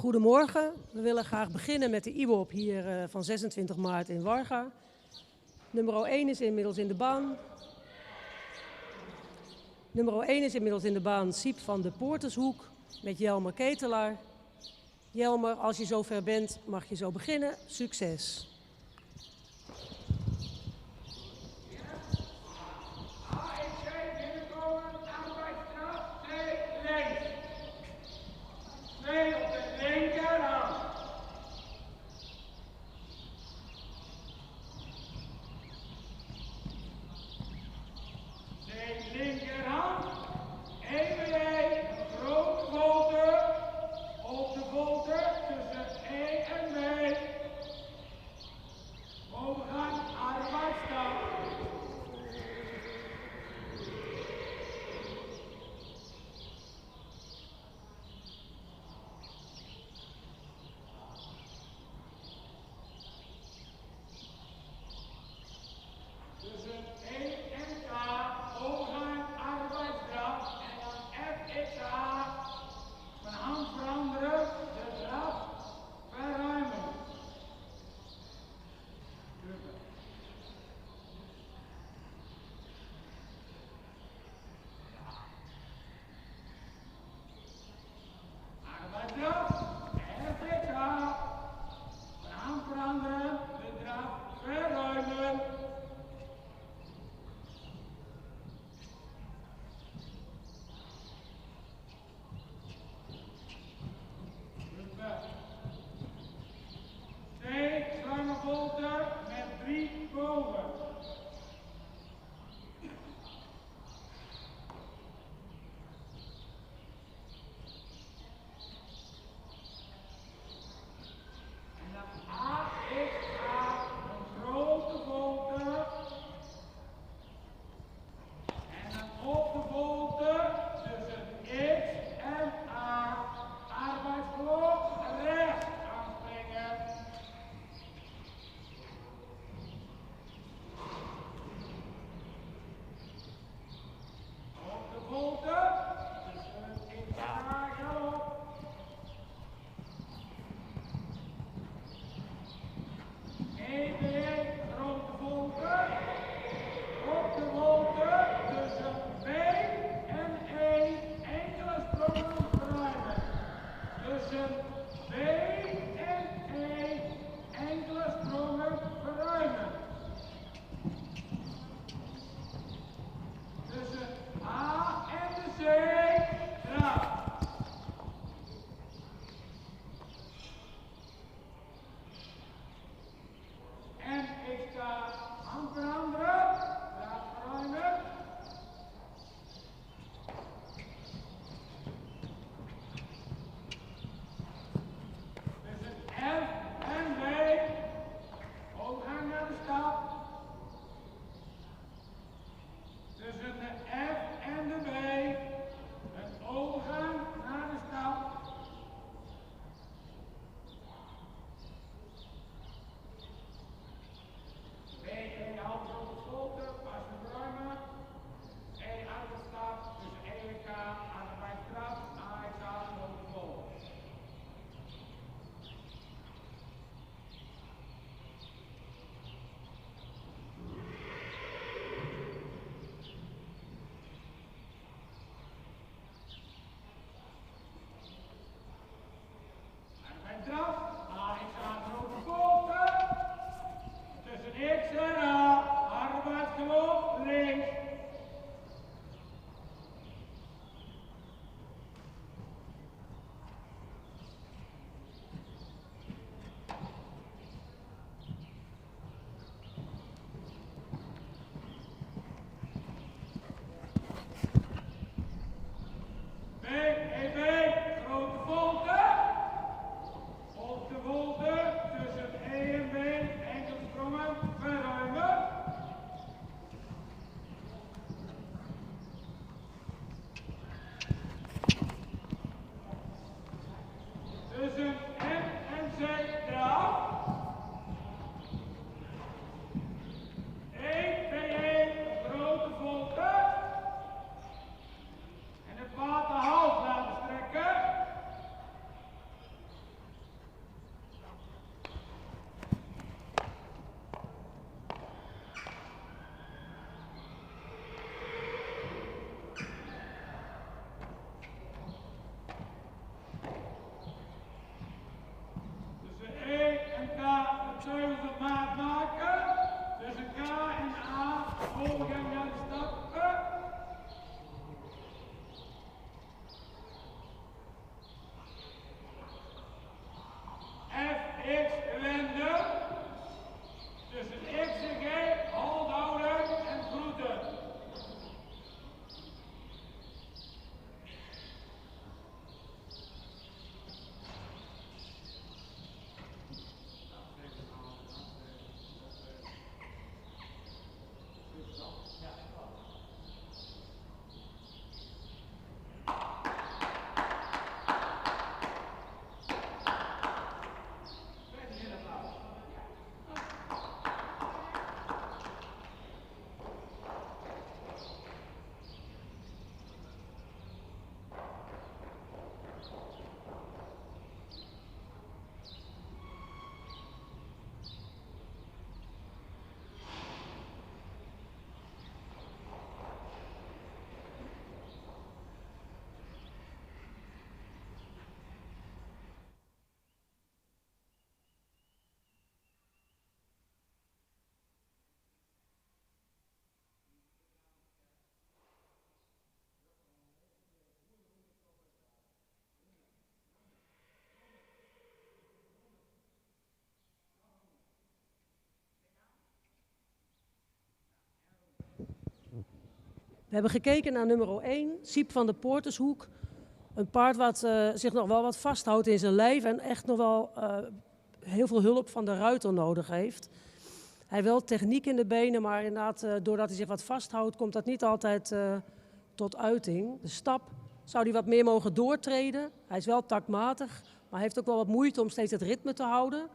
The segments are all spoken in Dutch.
Goedemorgen. We willen graag beginnen met de IWOP hier van 26 maart in Warga. Nummer 1 is inmiddels in de baan. Nummer 1 is inmiddels in de baan Siep van de Poortershoek met Jelmer Ketelaar. Jelmer, als je zover bent, mag je zo beginnen. Succes! We hebben gekeken naar nummer 1, Siep van de Poortershoek. Een paard wat zich nog wel wat vasthoudt in zijn lijf en echt nog wel heel veel hulp van de ruiter nodig heeft. Hij heeft wel techniek in de benen, maar inderdaad, doordat hij zich wat vasthoudt, komt dat niet altijd tot uiting. De stap zou hij wat meer mogen doortreden. Hij is wel taktmatig, maar hij heeft ook wel wat moeite om steeds het ritme te houden.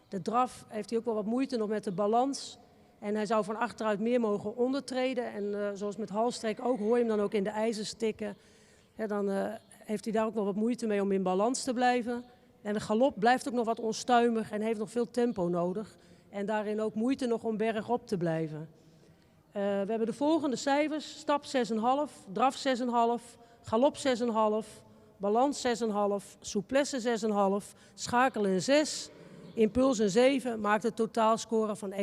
De draf heeft hij ook wel wat moeite nog met de balans. En hij zou van achteruit meer mogen ondertreden. En zoals met halstrek ook, hoor je hem dan ook in de ijzers tikken. Ja, dan heeft hij daar ook wel wat moeite mee om in balans te blijven. En de galop blijft ook nog wat onstuimig en heeft nog veel tempo nodig. En daarin ook moeite nog om bergop te blijven. We hebben de volgende cijfers. Stap 6,5, draf 6,5, galop 6,5, balans 6,5, souplesse 6,5, schakelen een 6, impuls een 7, maakt een totaalscore van 71,5.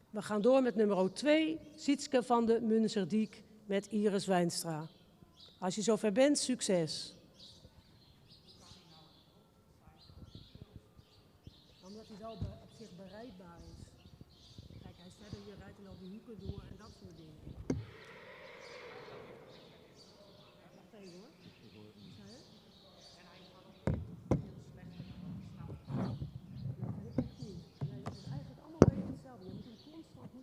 We gaan door met nummer 2, Sietske van de Munzerdiek met Iris Wijnstra. Als je zover bent, succes. Omdat hij wel op zich bereidbaar is. Kijk, hij is verder, je rijdt hem wel de hoeken door en dat soort dingen. Wacht even hoor. Het is eigenlijk allemaal een beetje hetzelfde. Je moet hem constant...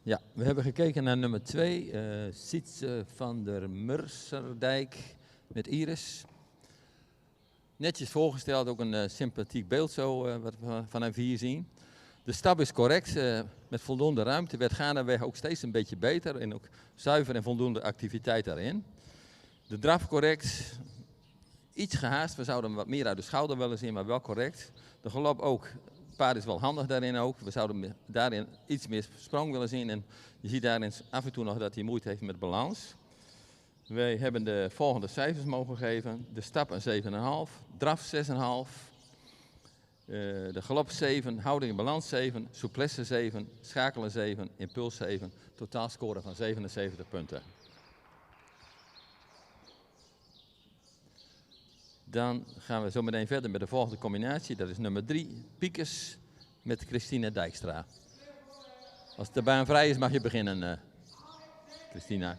Ja, we hebben gekeken naar nummer 2, Sietse van der Murserdijk met Iris. Netjes voorgesteld, ook een sympathiek beeld zo, wat we van hem hier zien. De stap is correct, met voldoende ruimte, werd gaandeweg ook steeds een beetje beter en ook zuiver en voldoende activiteit daarin. De draf correct, iets gehaast, we zouden hem wat meer uit de schouder willen zien, maar wel correct. De galop ook. Het paard is wel handig daarin ook. We zouden daarin iets meer sprong willen zien. En je ziet daarin af en toe nog dat hij moeite heeft met balans. Wij hebben de volgende cijfers mogen geven. De stap een 7,5. Draf 6,5. De galop 7. Houding en balans 7. Souplesse 7. Schakelen 7. Impuls 7. Totaalscore van 77 punten. Dan gaan we zo meteen verder met de volgende combinatie. Dat is nummer 3, Piekes met Christina Dijkstra. Als de baan vrij is mag je beginnen, Christina.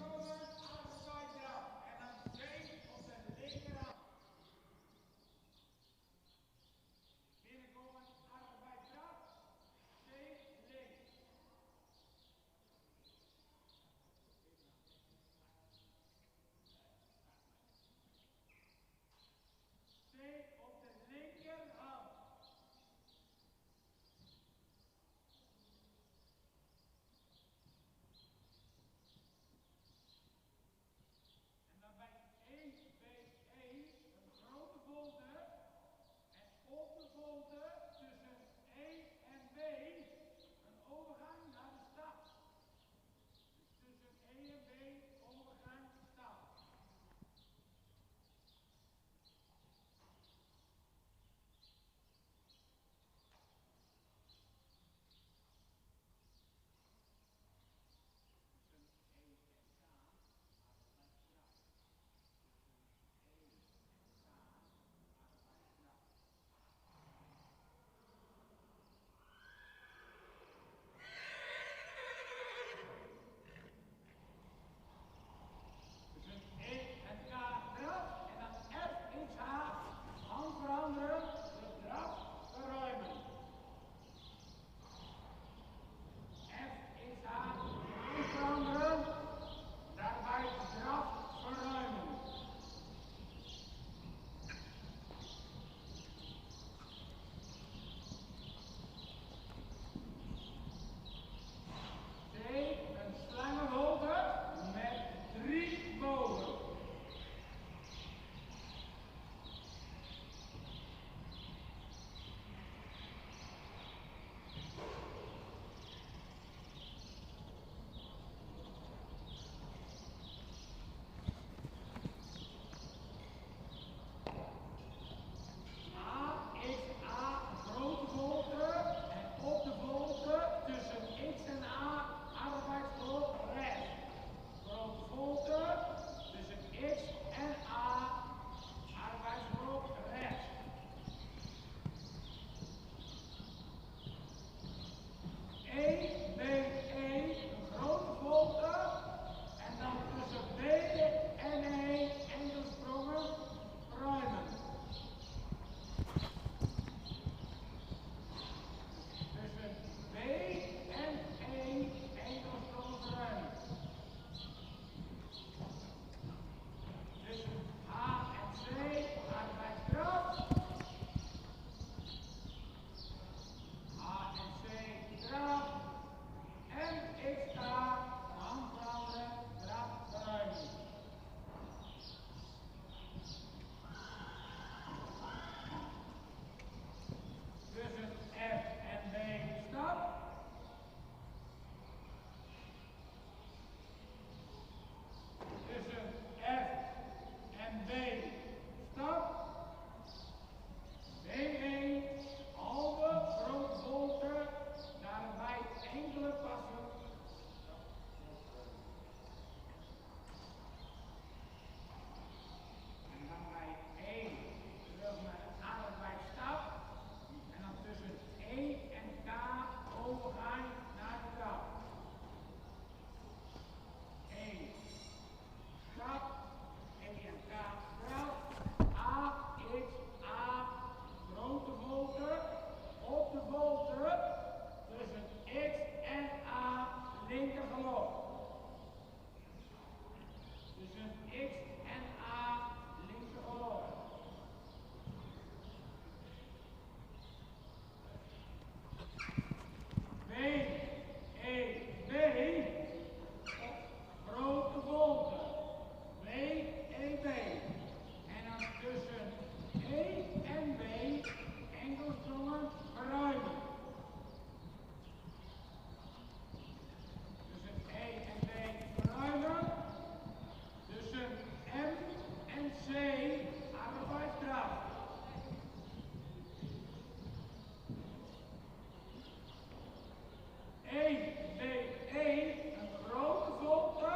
1, 2, 1, een grote volte,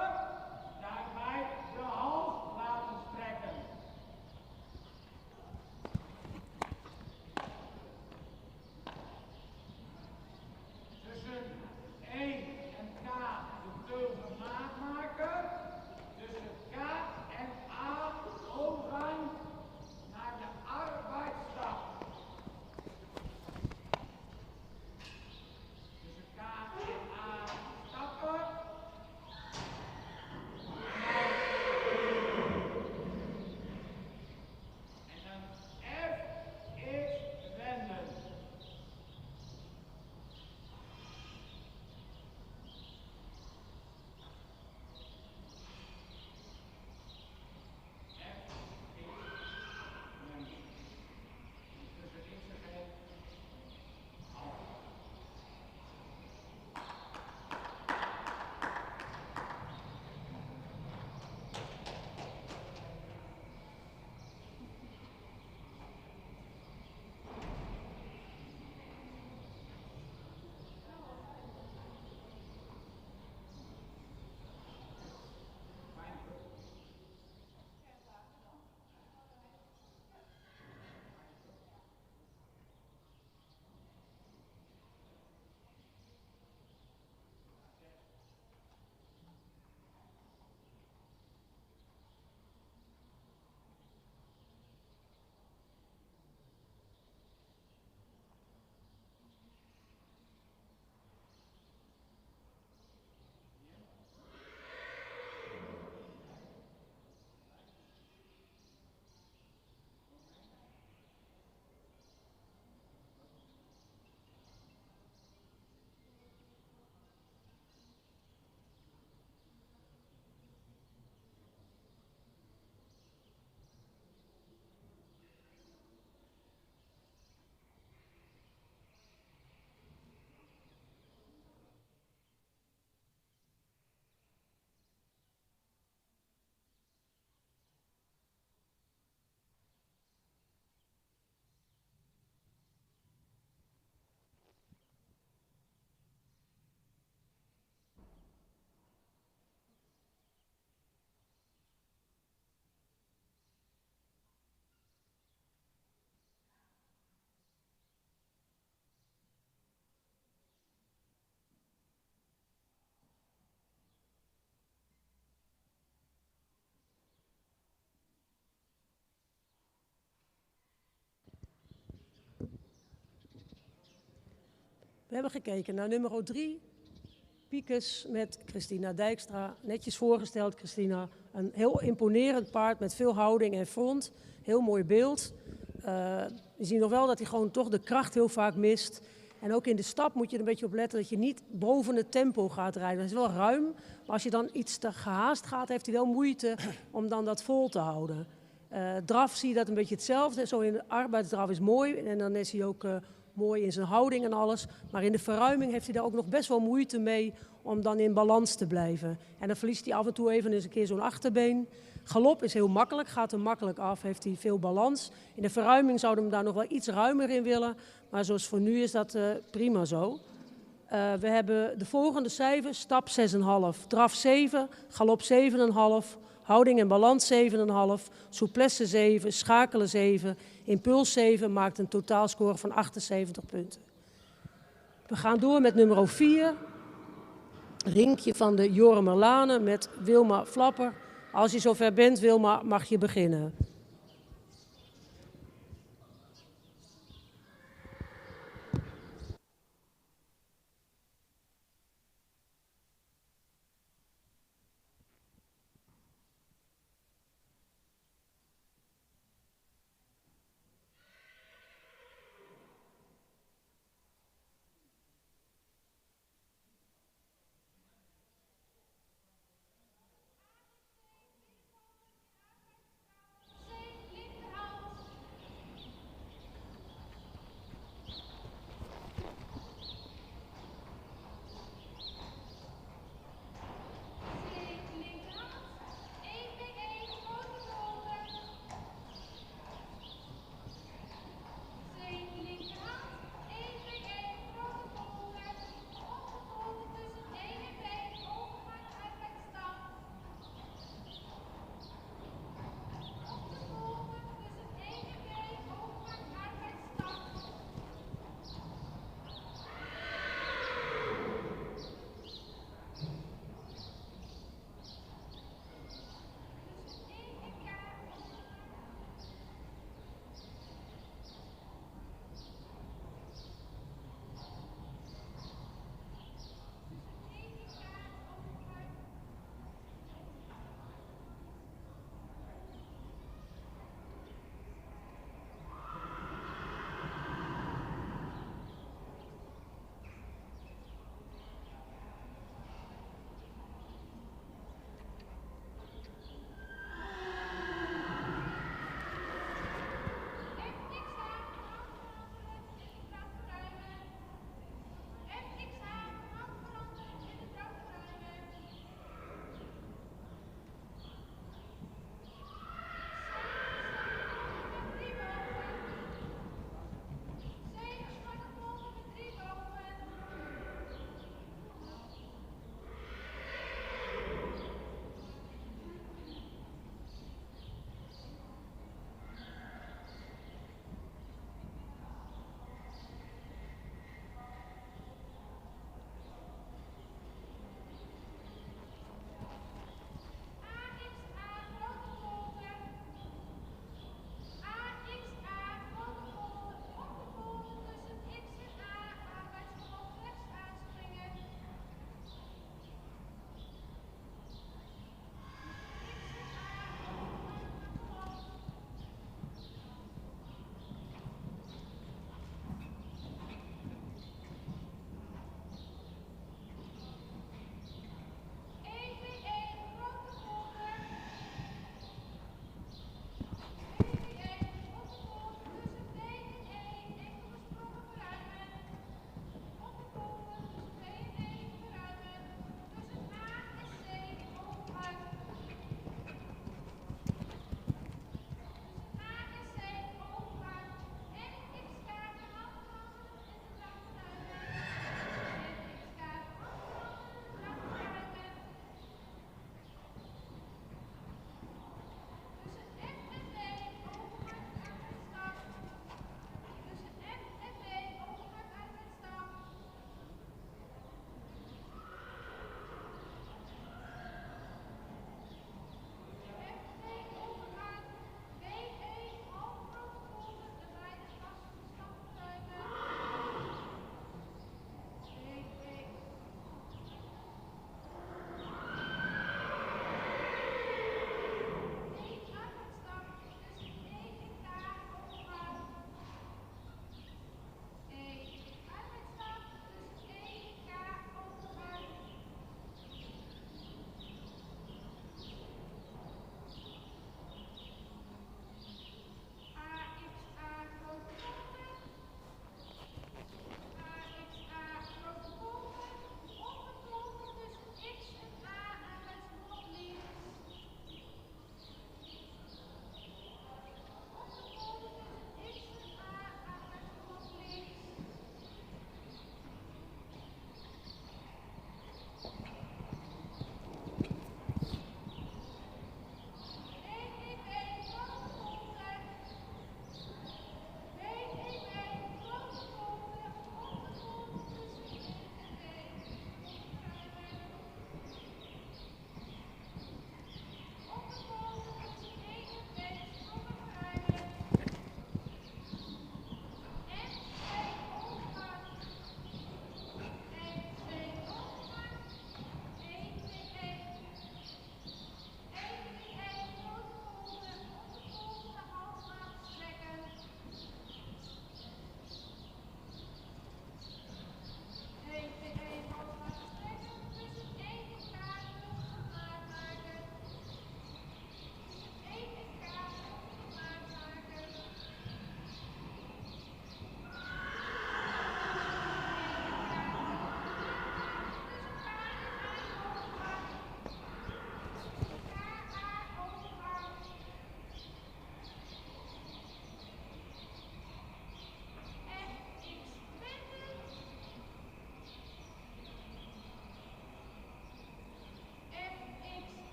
daarbij de hals laten strekken. Tussen 1 en K de teugel maat maken, tussen K en A overgang naar de arbeidsstap. Tussen K en A stappen. En dan F is wenden. We hebben gekeken naar nummer 3, Picus met Christina Dijkstra. Netjes voorgesteld, Christina. Een heel imponerend paard met veel houding en front. Heel mooi beeld. Je ziet nog wel dat hij gewoon toch de kracht heel vaak mist. En ook in de stap moet je er een beetje op letten dat je niet boven het tempo gaat rijden. Het is wel ruim, maar als je dan iets te gehaast gaat, heeft hij wel moeite om dan dat vol te houden. Draf zie je dat een beetje hetzelfde. Zo in de arbeidsdraf is mooi en dan is hij ook mooi in zijn houding en alles. Maar in de verruiming heeft hij daar ook nog best wel moeite mee om dan in balans te blijven. En dan verliest hij af en toe even eens een keer zo'n achterbeen. Galop is heel makkelijk, gaat er makkelijk af, heeft hij veel balans. In de verruiming zouden we hem daar nog wel iets ruimer in willen. Maar zoals voor nu is dat prima zo. We hebben de volgende cijfers, stap 6,5, draf 7, galop 7,5, houding en balans 7,5, souplesse 7, schakelen 7, impuls 7 maakt een totaalscore van 78 punten. We gaan door met nummer 4, Rinkje van de Jormerlane met Wilma Flapper. Als je zover bent, Wilma, mag je beginnen.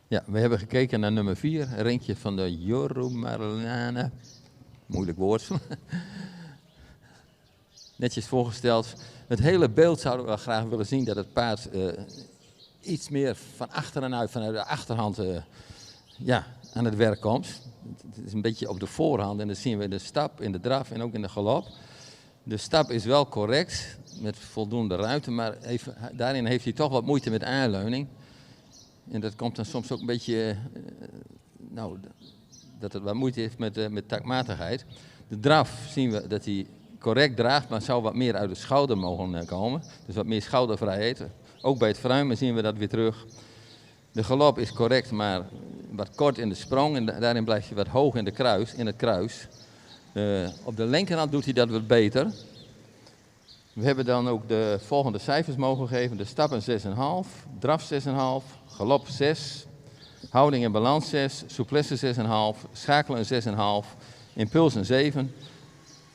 Ja, we hebben gekeken naar nummer 4, een ringje van de Jorumarlane. Moeilijk woord. Netjes voorgesteld. Het hele beeld zouden we wel graag willen zien dat het paard iets meer van achteren uit, vanuit de achterhand aan het werk komt. Het is een beetje op de voorhand en dat zien we in de stap, in de draf en ook in de galop. De stap is wel correct, met voldoende ruimte, maar daarin heeft hij toch wat moeite met aanleuning. En dat komt dan soms ook een beetje, dat het wat moeite heeft met taktmatigheid. De draf zien we dat hij correct draagt, maar zou wat meer uit de schouder mogen komen. Dus wat meer schoudervrijheid. Ook bij het verruimen zien we dat weer terug. De galop is correct, maar wat kort in de sprong en daarin blijft hij wat hoog in het kruis. Op de linkerhand doet hij dat wat beter. We hebben dan ook de volgende cijfers mogen geven. De stap een 6,5, draf 6,5, galop 6, houding en balans 6, souplesse 6,5, schakelen een 6,5, impuls een 7.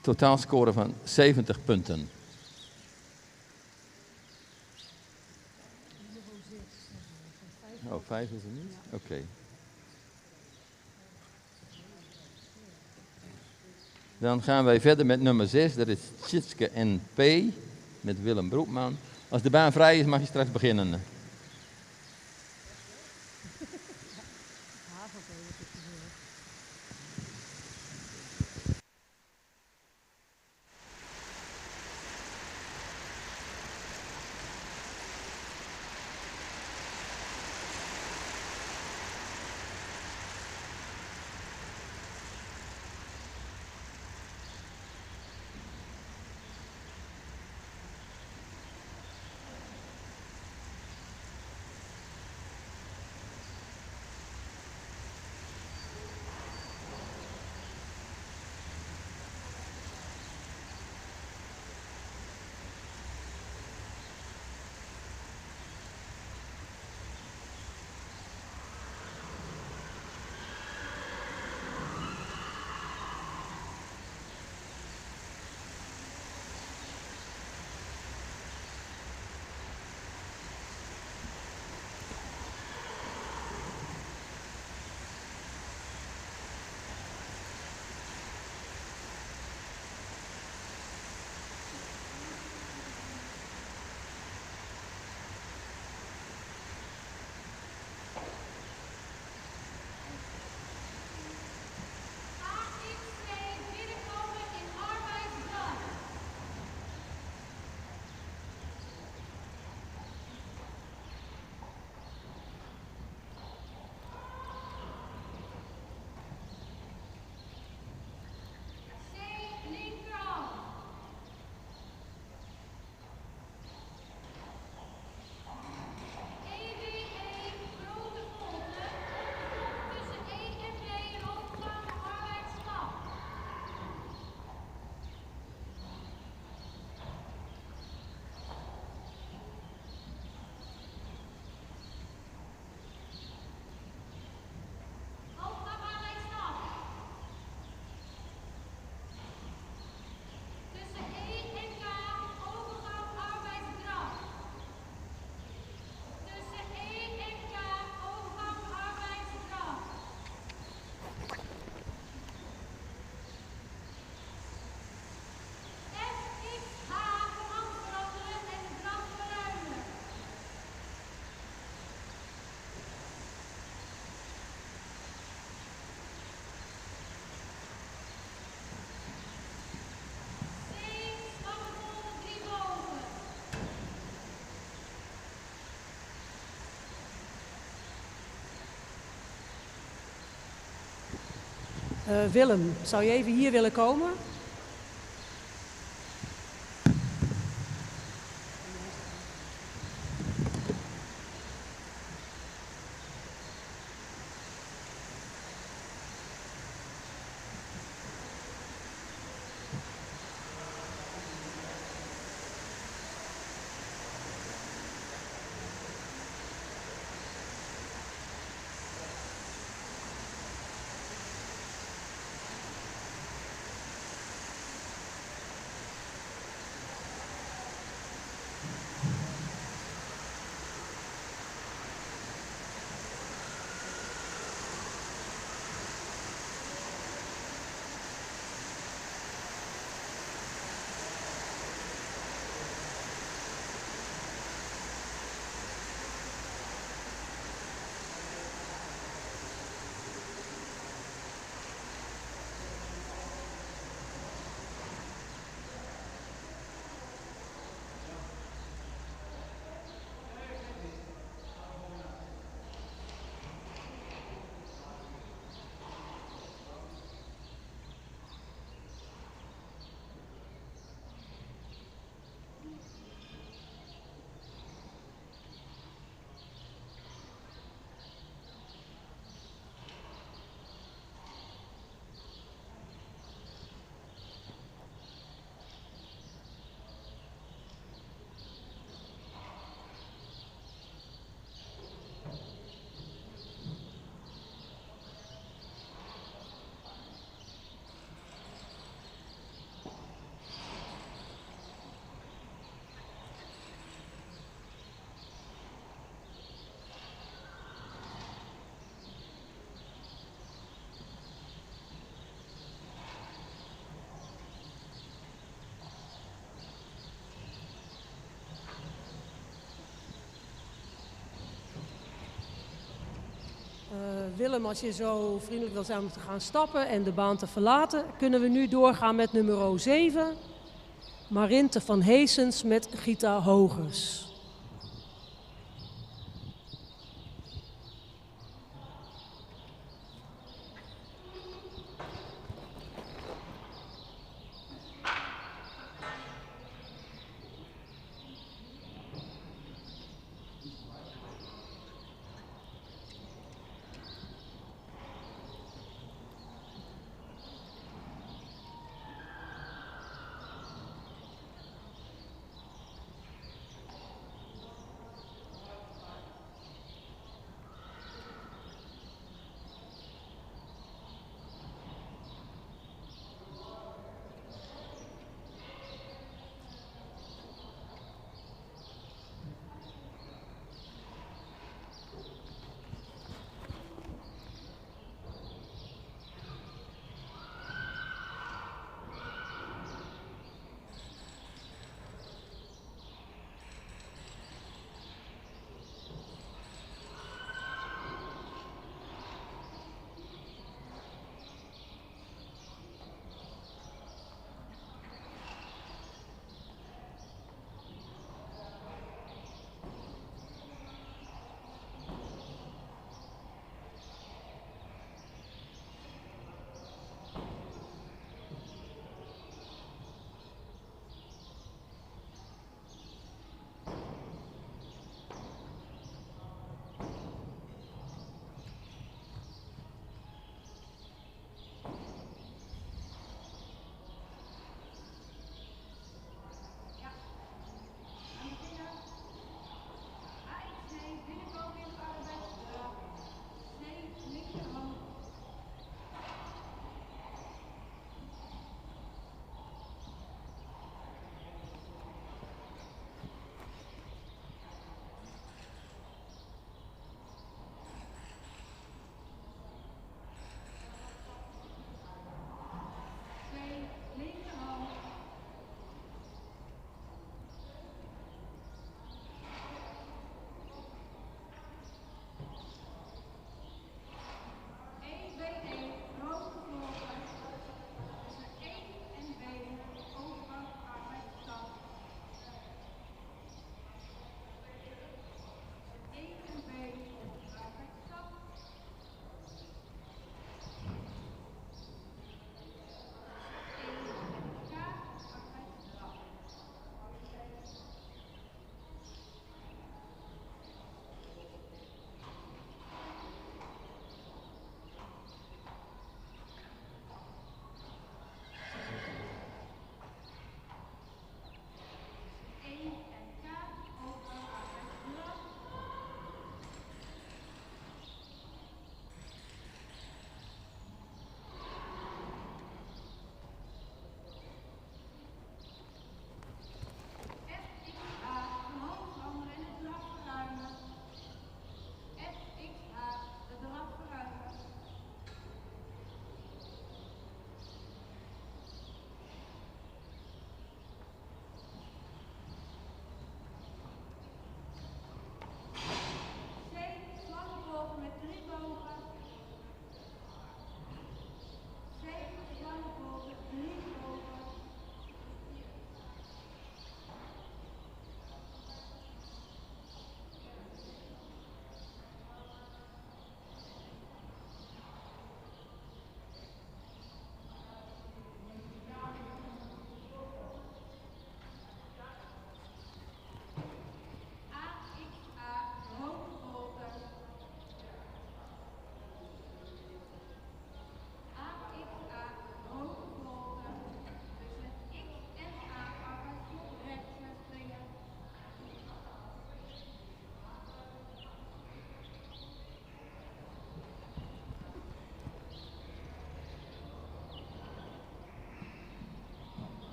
Totaalscore van 70 punten. Oh, 5 is er niet? Oké. Dan gaan wij verder met nummer 6, dat is Tjitske NP, met Willem Broekman. Als de baan vrij is, mag je straks beginnen. Willem, zou je even hier willen komen? Willem, als je zo vriendelijk wil zijn om te gaan stappen en de baan te verlaten, kunnen we nu doorgaan met nummer 7. Marinte van Heesens met Gita Hogers.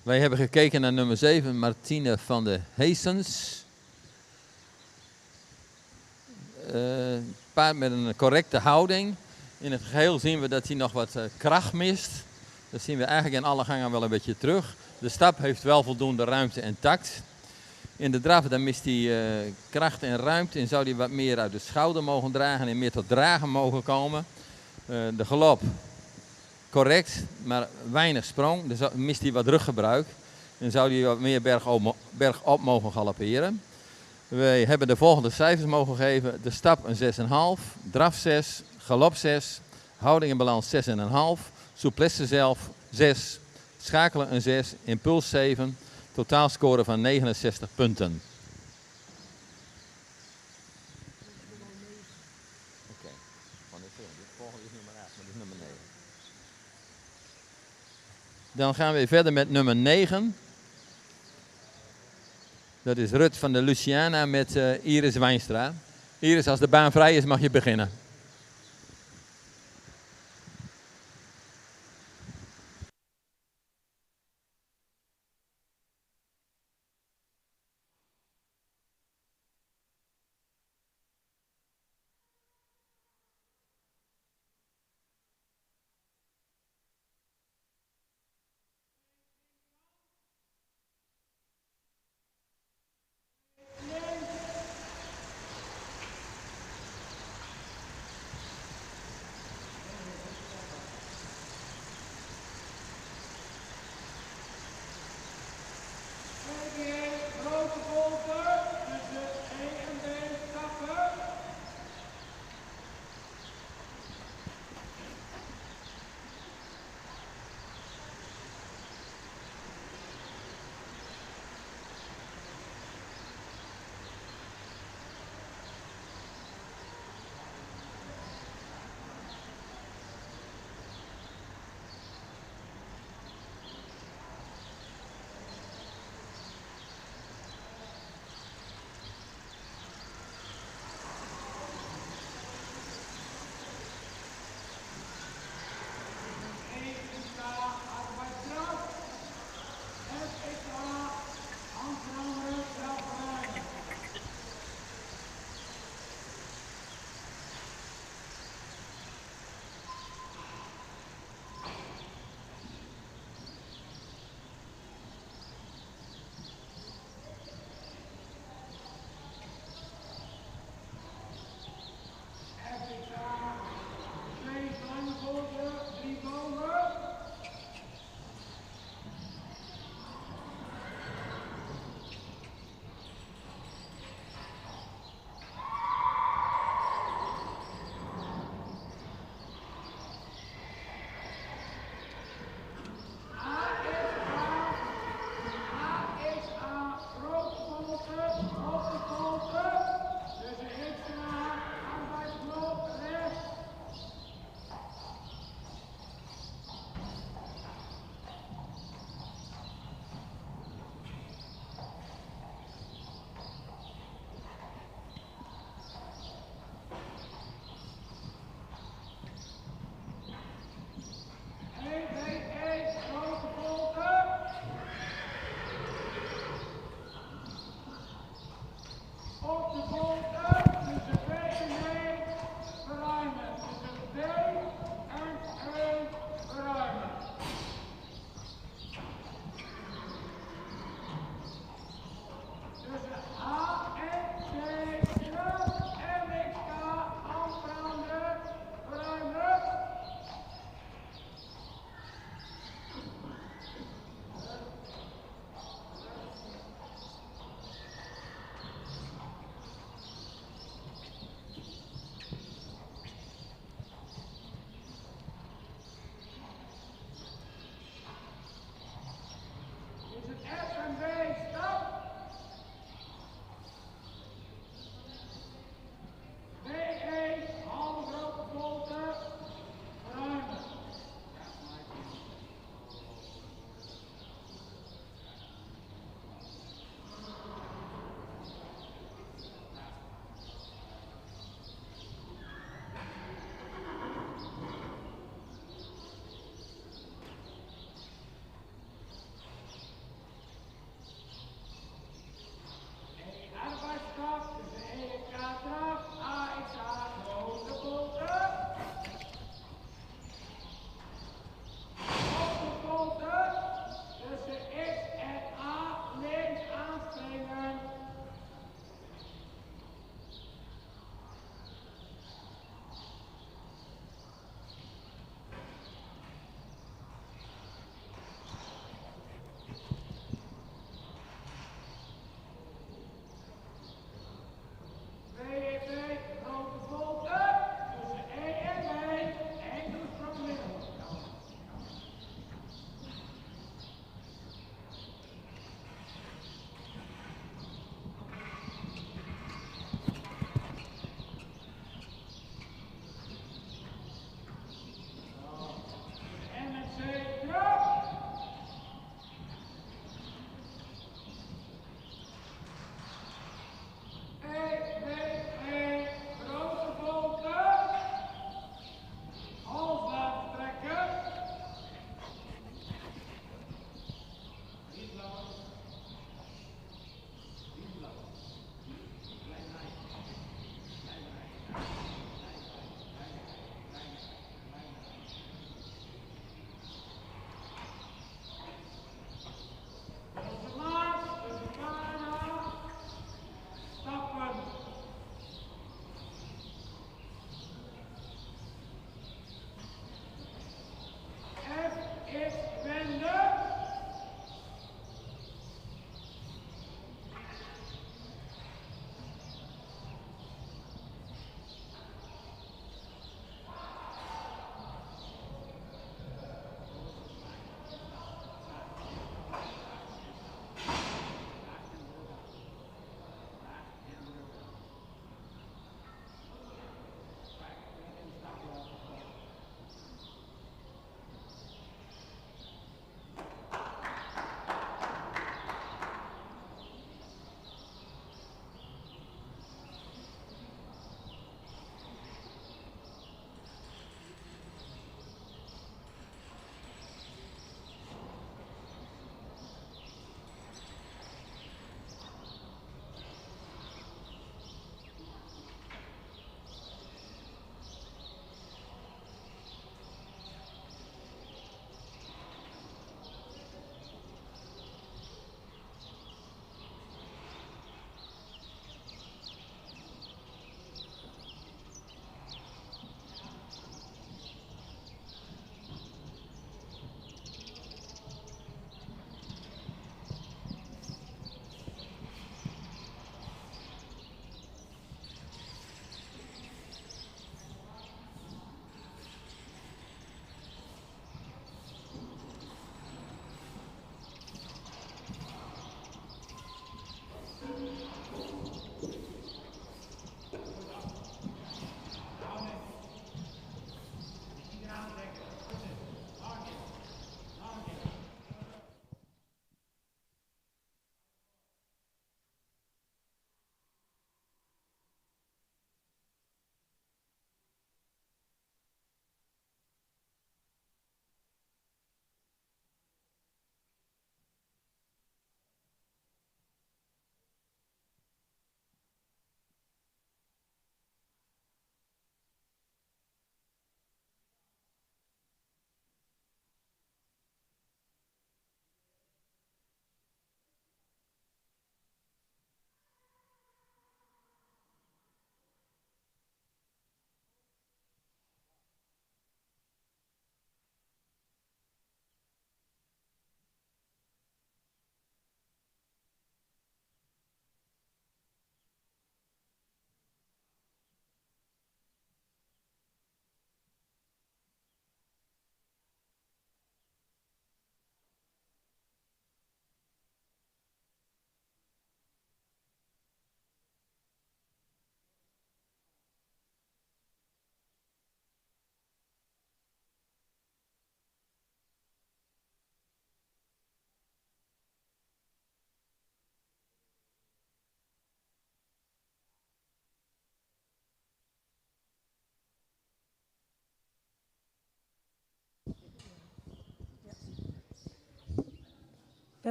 Wij hebben gekeken naar nummer 7, Martine van de Heesens. Paard met een correcte houding. In het geheel zien we dat hij nog wat kracht mist. Dat zien we eigenlijk in alle gangen wel een beetje terug. De stap heeft wel voldoende ruimte en tact. In de draf dan mist hij kracht en ruimte en zou hij wat meer uit de schouder mogen dragen en meer tot dragen mogen komen. De galop correct, maar weinig sprong. Dus mist hij wat ruggebruik en zou hij wat meer bergop mogen galopperen. Wij hebben de volgende cijfers mogen geven. De stap een 6,5, draf 6, galop 6, houding en balans 6,5, souplesse zelf 6, schakelen een 6, impuls 7, totaalscore van 69 punten. Oké, volgende is nummer 8, maar dit is nummer 9. Dan gaan we verder met nummer 9. Dat is Rut van de Luciana met Iris Wijnstra. Iris, als de baan vrij is, mag je beginnen.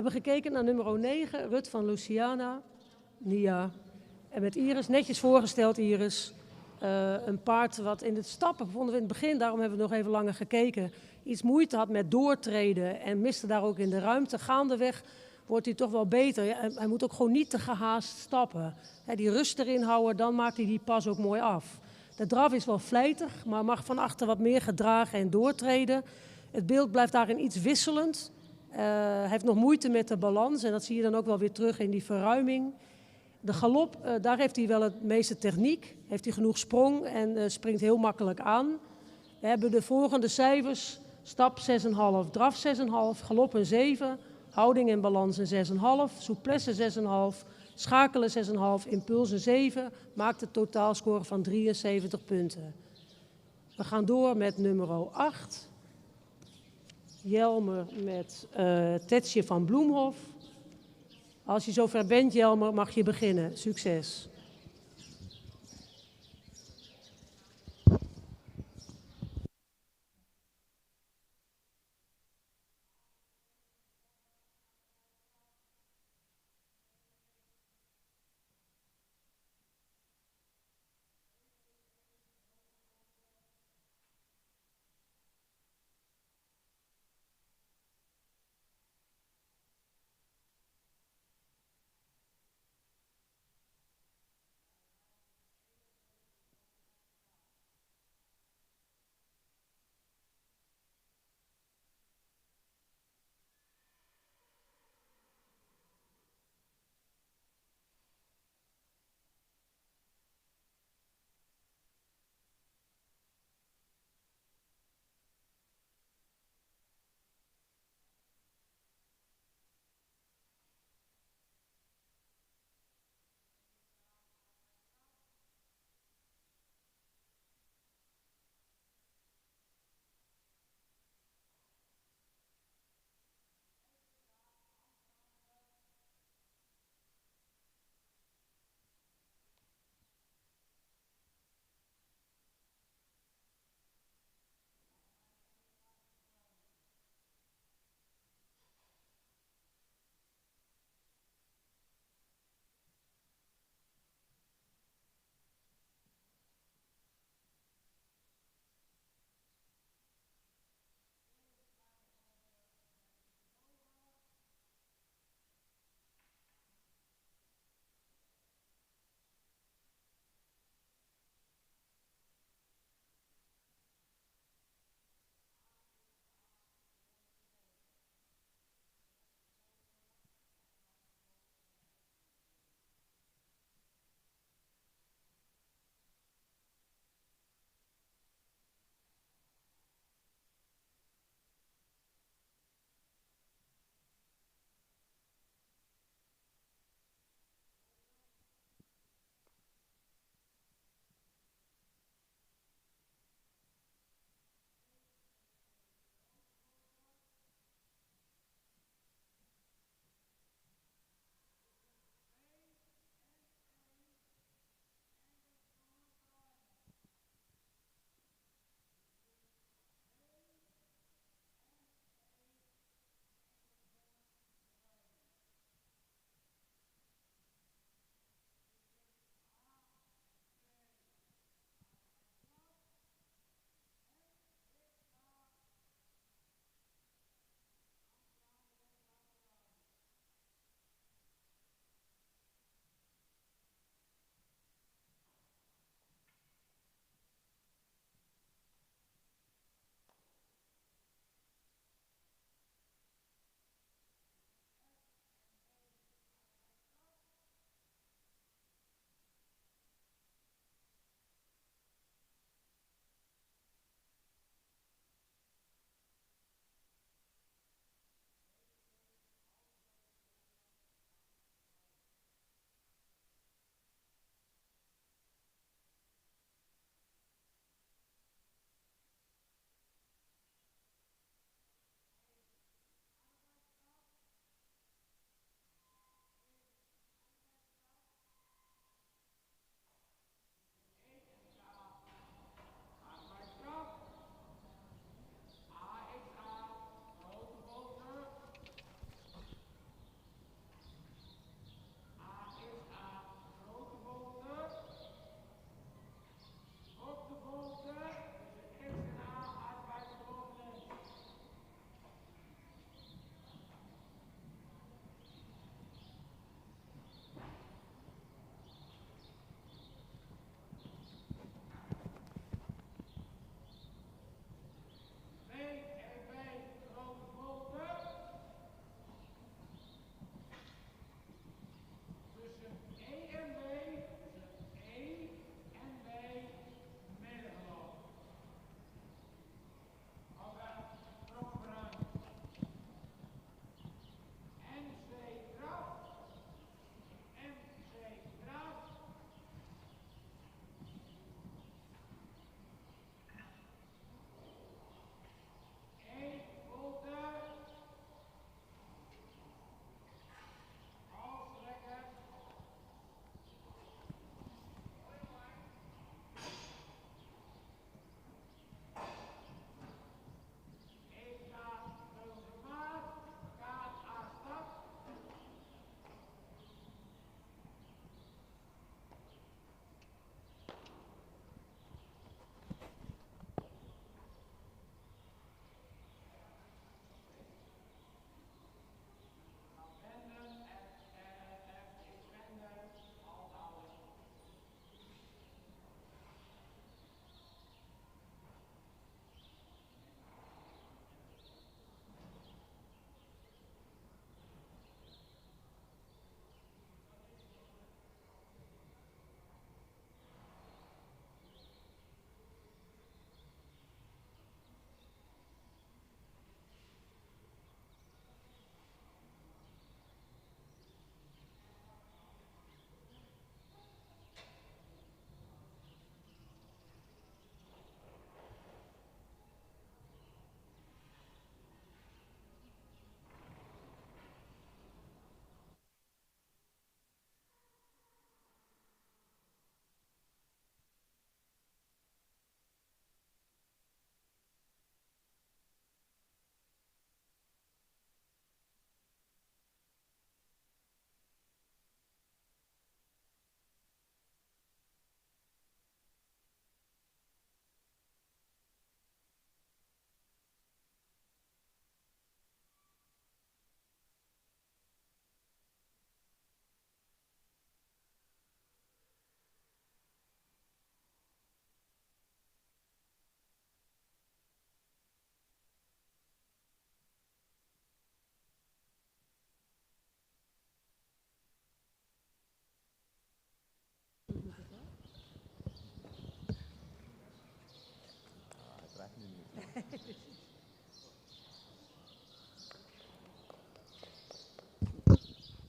hebben gekeken naar nummer 9, Rut van Luciana. Nia. En met Iris, netjes voorgesteld Iris. Een paard wat in het stappen, vonden we in het begin, daarom hebben we nog even langer gekeken, iets moeite had met doortreden en miste daar ook in de ruimte. Gaandeweg wordt hij toch wel beter. Ja, hij moet ook gewoon niet te gehaast stappen. Die rust erin houden, dan maakt hij die pas ook mooi af. De draf is wel vlijtig, maar mag van achter wat meer gedragen en doortreden. Het beeld blijft daarin iets wisselend. Hij heeft nog moeite met de balans en dat zie je dan ook wel weer terug in die verruiming. De galop, daar heeft hij wel het meeste techniek. Heeft hij genoeg sprong en springt heel makkelijk aan. We hebben de volgende cijfers. Stap 6,5, draf 6,5, galop een 7, houding en balans een 6,5, souplesse 6,5, schakelen 6,5, impuls een 7, maakt een totaalscore van 73 punten. We gaan door met nummer 8. Jelmer met Tetje van Bloemhof. Als je zover bent, Jelmer, mag je beginnen. Succes.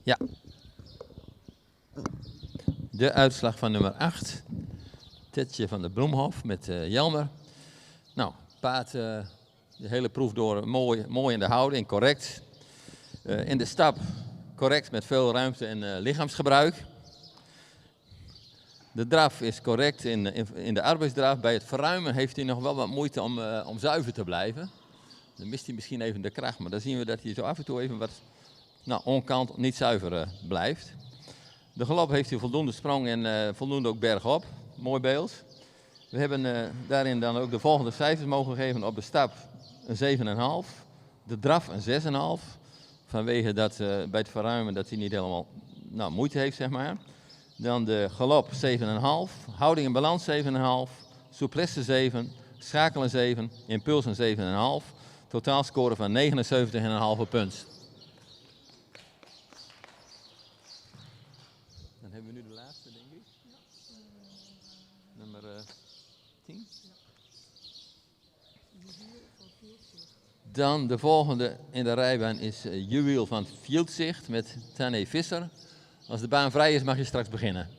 Ja. De uitslag van nummer 8. Tetje van de Bloemhof met Jelmer. Nou, paard de hele proef door mooi in de houding, correct. In de stap correct met veel ruimte en lichaamsgebruik. De draf is correct in de arbeidsdraf. Bij het verruimen heeft hij nog wel wat moeite om zuiver te blijven. Dan mist hij misschien even de kracht, maar dan zien we dat hij zo af en toe even wat onkant, niet zuiver blijft. De galop heeft hij voldoende sprong en voldoende ook bergop. Mooi beeld. We hebben daarin dan ook de volgende cijfers mogen geven. Op de stap een 7,5. De draf een 6,5. Vanwege dat bij het verruimen dat hij niet helemaal moeite heeft, zeg maar. Dan de galop 7,5. Houding en balans 7,5. Souplesse 7. Schakelen 7. Impuls een 7,5. Totaalscore van 79,5 punt. Dan hebben we nu de laatste, denk ik. Nummer 10. Dan de volgende in de rijbaan is Juweel van Fieldzicht met Tané Visser. Als de baan vrij is mag je straks beginnen.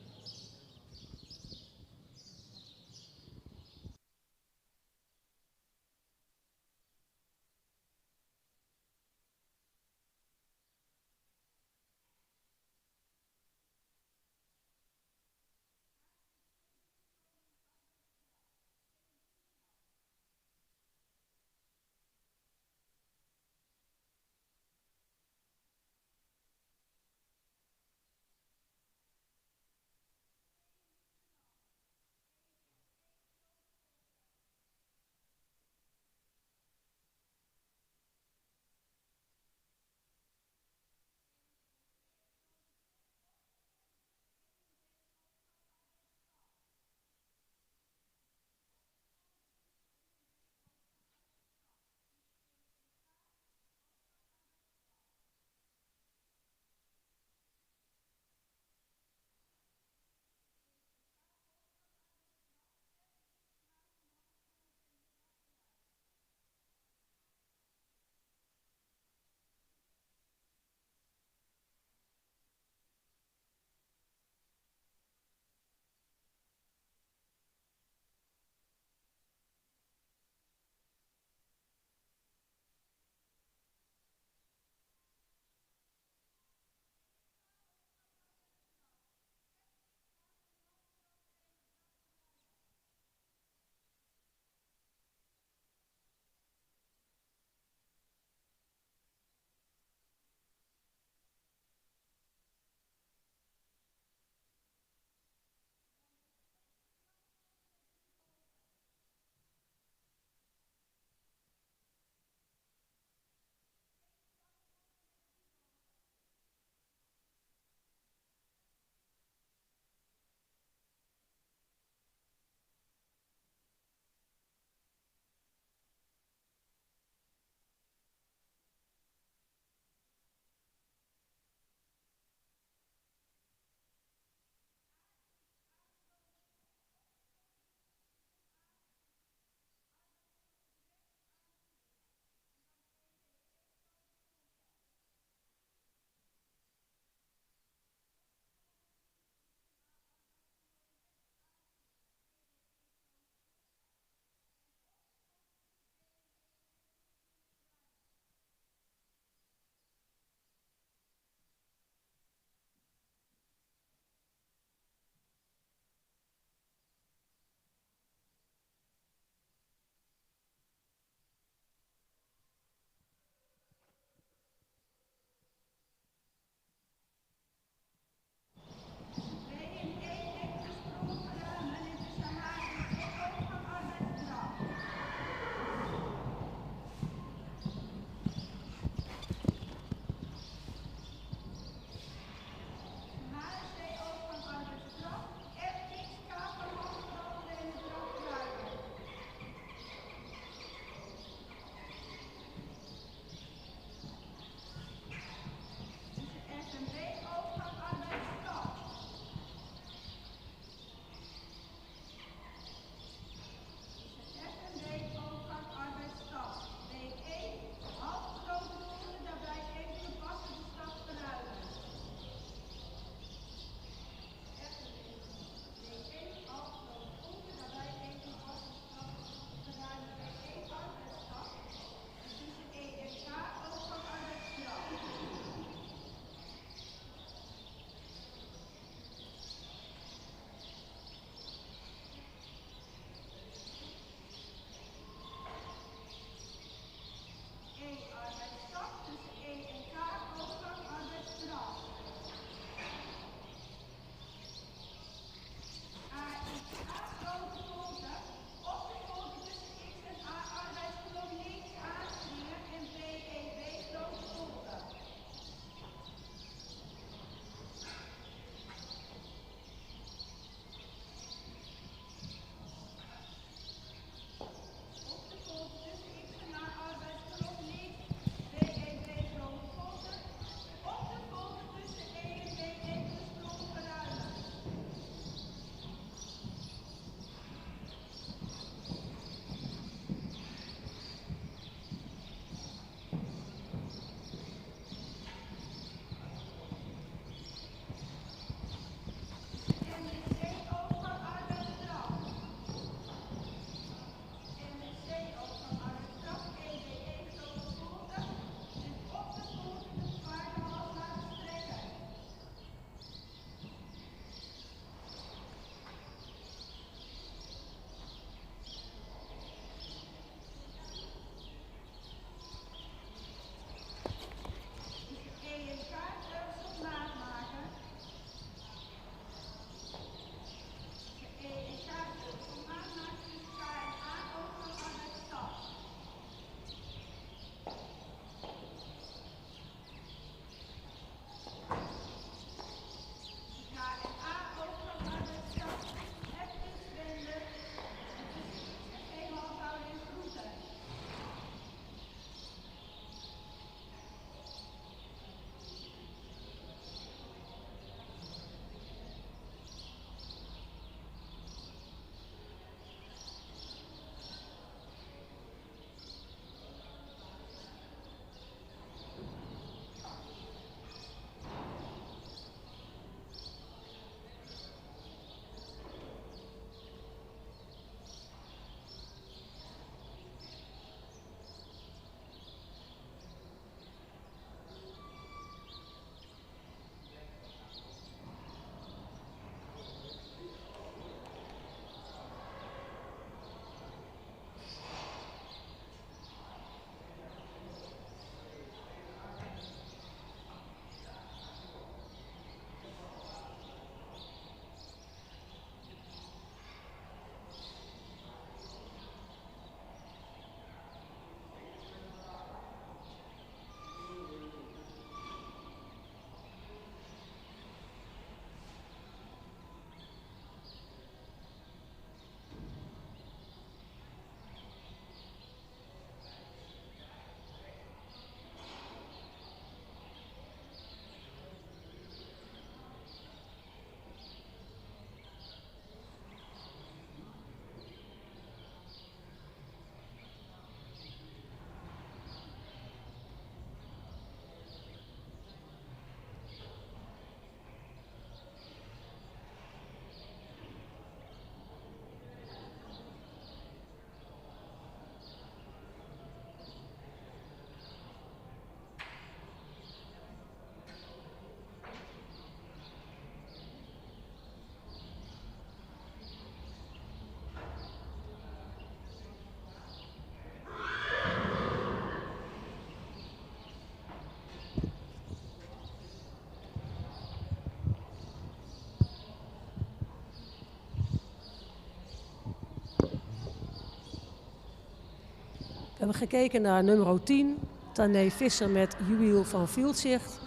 We hebben gekeken naar nummer 10, Tané Visser met Juwiel van Vieltzicht.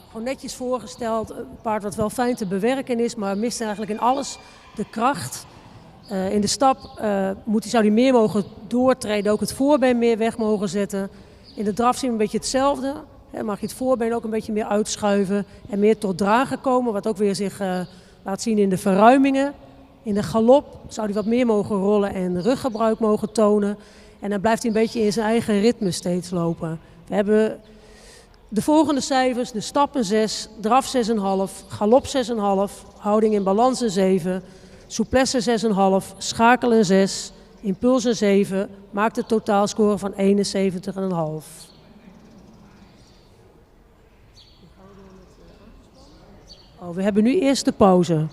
Gewoon netjes voorgesteld, een paard wat wel fijn te bewerken is, maar mist eigenlijk in alles de kracht. In de stap zou hij meer mogen doortreden, ook het voorbeen meer weg mogen zetten. In de draf zien we een beetje hetzelfde. Mag je het voorbeen ook een beetje meer uitschuiven en meer tot dragen komen, wat ook weer zich laat zien in de verruimingen. In de galop zou hij wat meer mogen rollen en ruggebruik mogen tonen. En dan blijft hij een beetje in zijn eigen ritme steeds lopen. We hebben de volgende cijfers: de stap een 6, draf 6,5, galop 6,5, houding in balans een 7, souplesse 6,5, schakel een 6, impuls een 7, maakt een totaalscore van 71,5. We hebben nu eerst de pauze.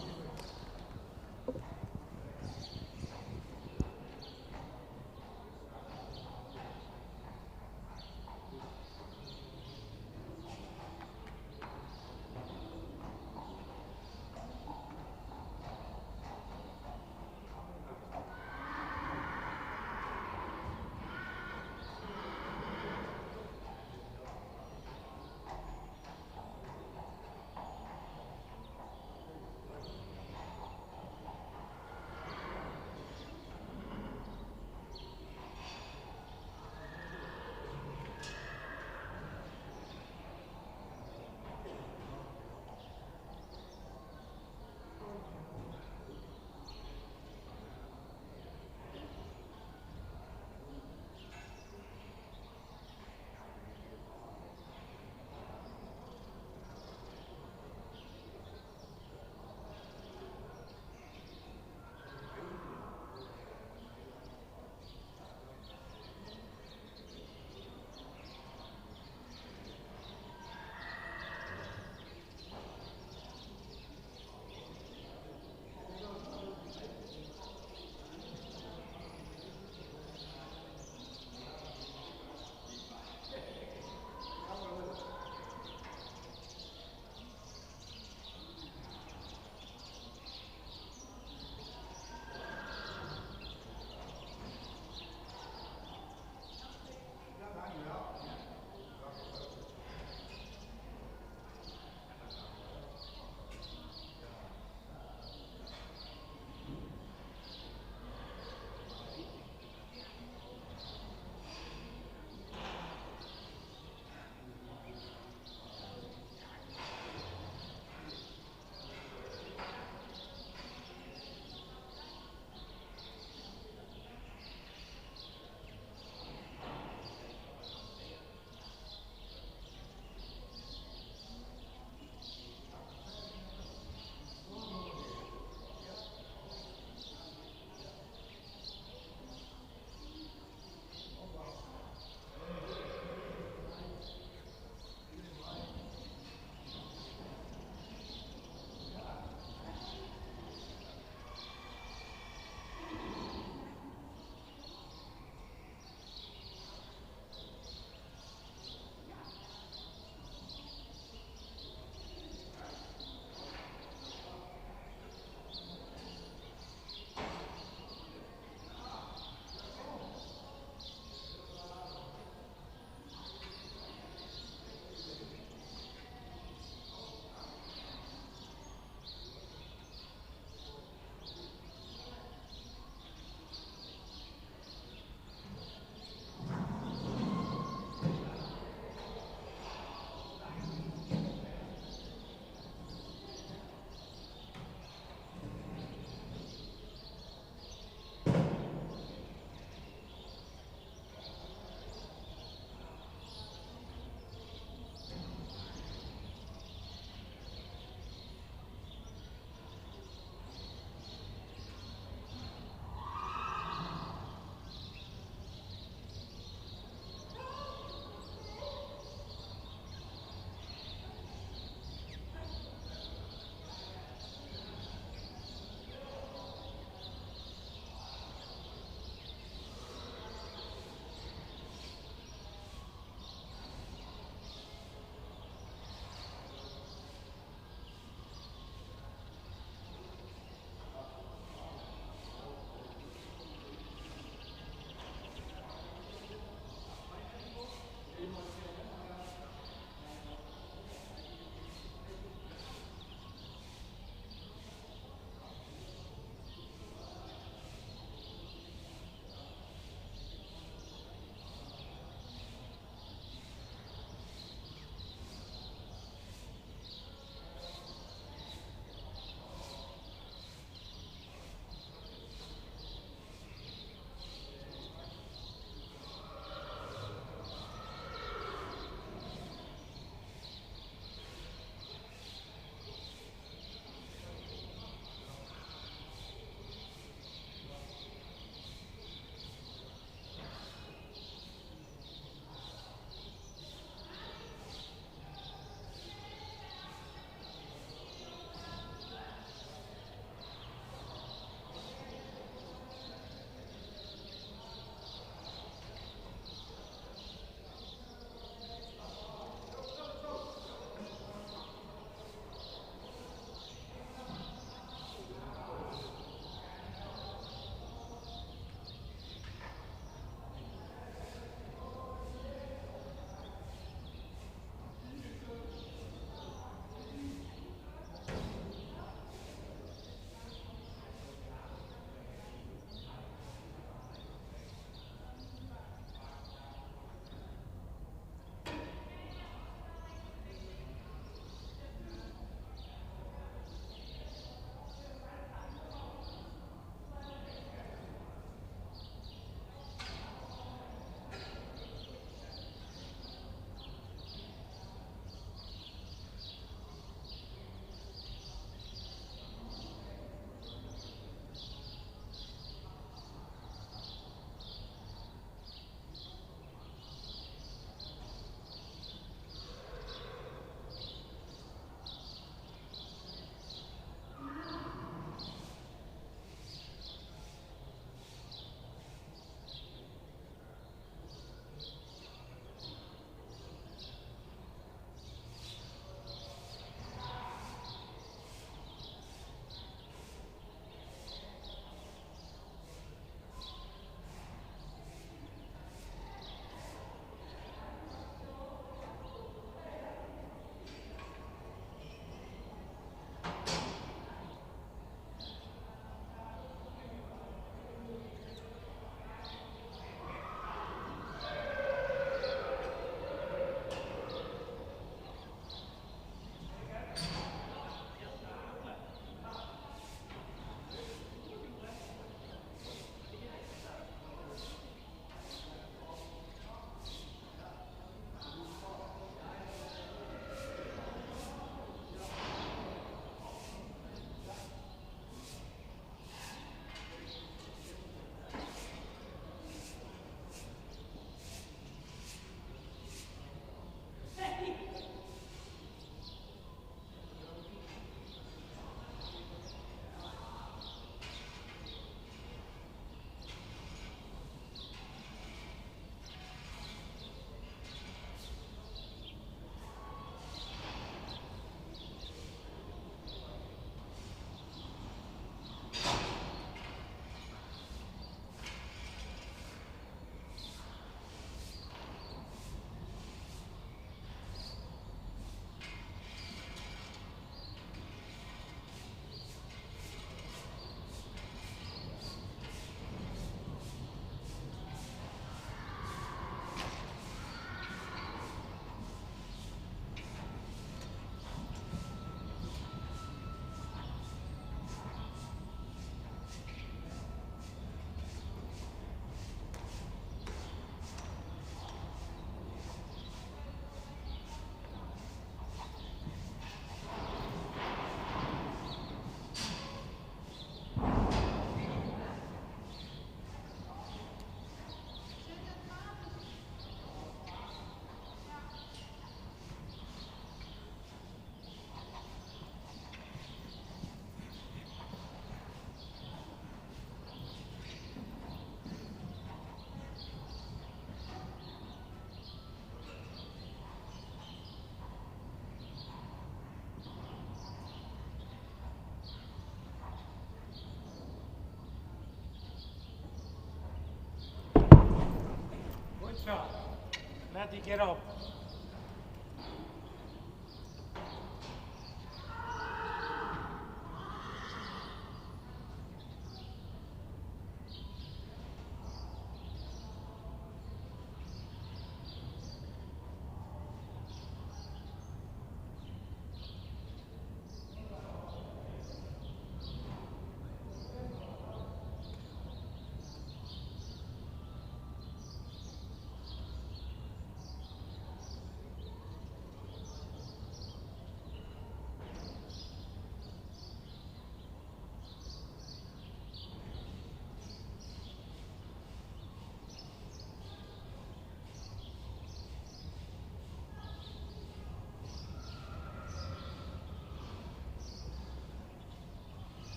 Let die keer op.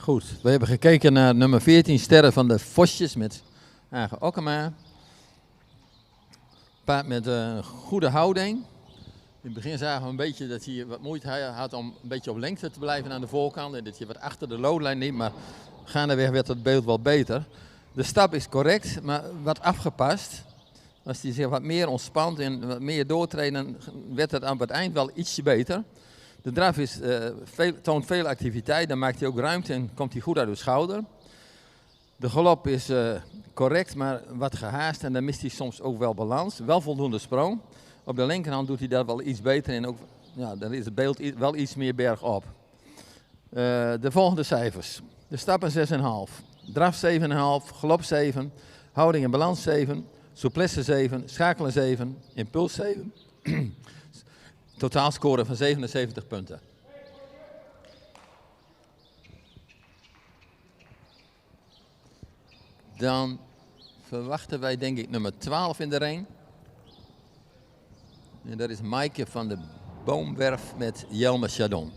Goed, we hebben gekeken naar nummer 14, Sterren van de Vosjes met Age Okkema. Paard met een goede houding. In het begin zagen we een beetje dat hij wat moeite had om een beetje op lengte te blijven aan de voorkant. En dat hij wat achter de loodlijn liep, maar gaandeweg werd het beeld wel beter. De stap is correct, maar wat afgepast. Als hij zich wat meer ontspant en wat meer doortrainen, werd het aan het eind wel ietsje beter. De draf toont veel activiteit, dan maakt hij ook ruimte en komt hij goed uit de schouder. De galop is correct, maar wat gehaast en dan mist hij soms ook wel balans. Wel voldoende sprong. Op de linkerhand doet hij dat wel iets beter en ook, ja, dan is het beeld wel iets meer bergop. De volgende cijfers. De stappen 6,5. Draf 7,5, galop 7, houding en balans 7, souplesse 7, schakelen 7, impuls 7. Totaalscore van 77 punten. Dan verwachten wij denk ik nummer 12 in de ring. En dat is Maaike van de Boomwerf met Jelme Chardon.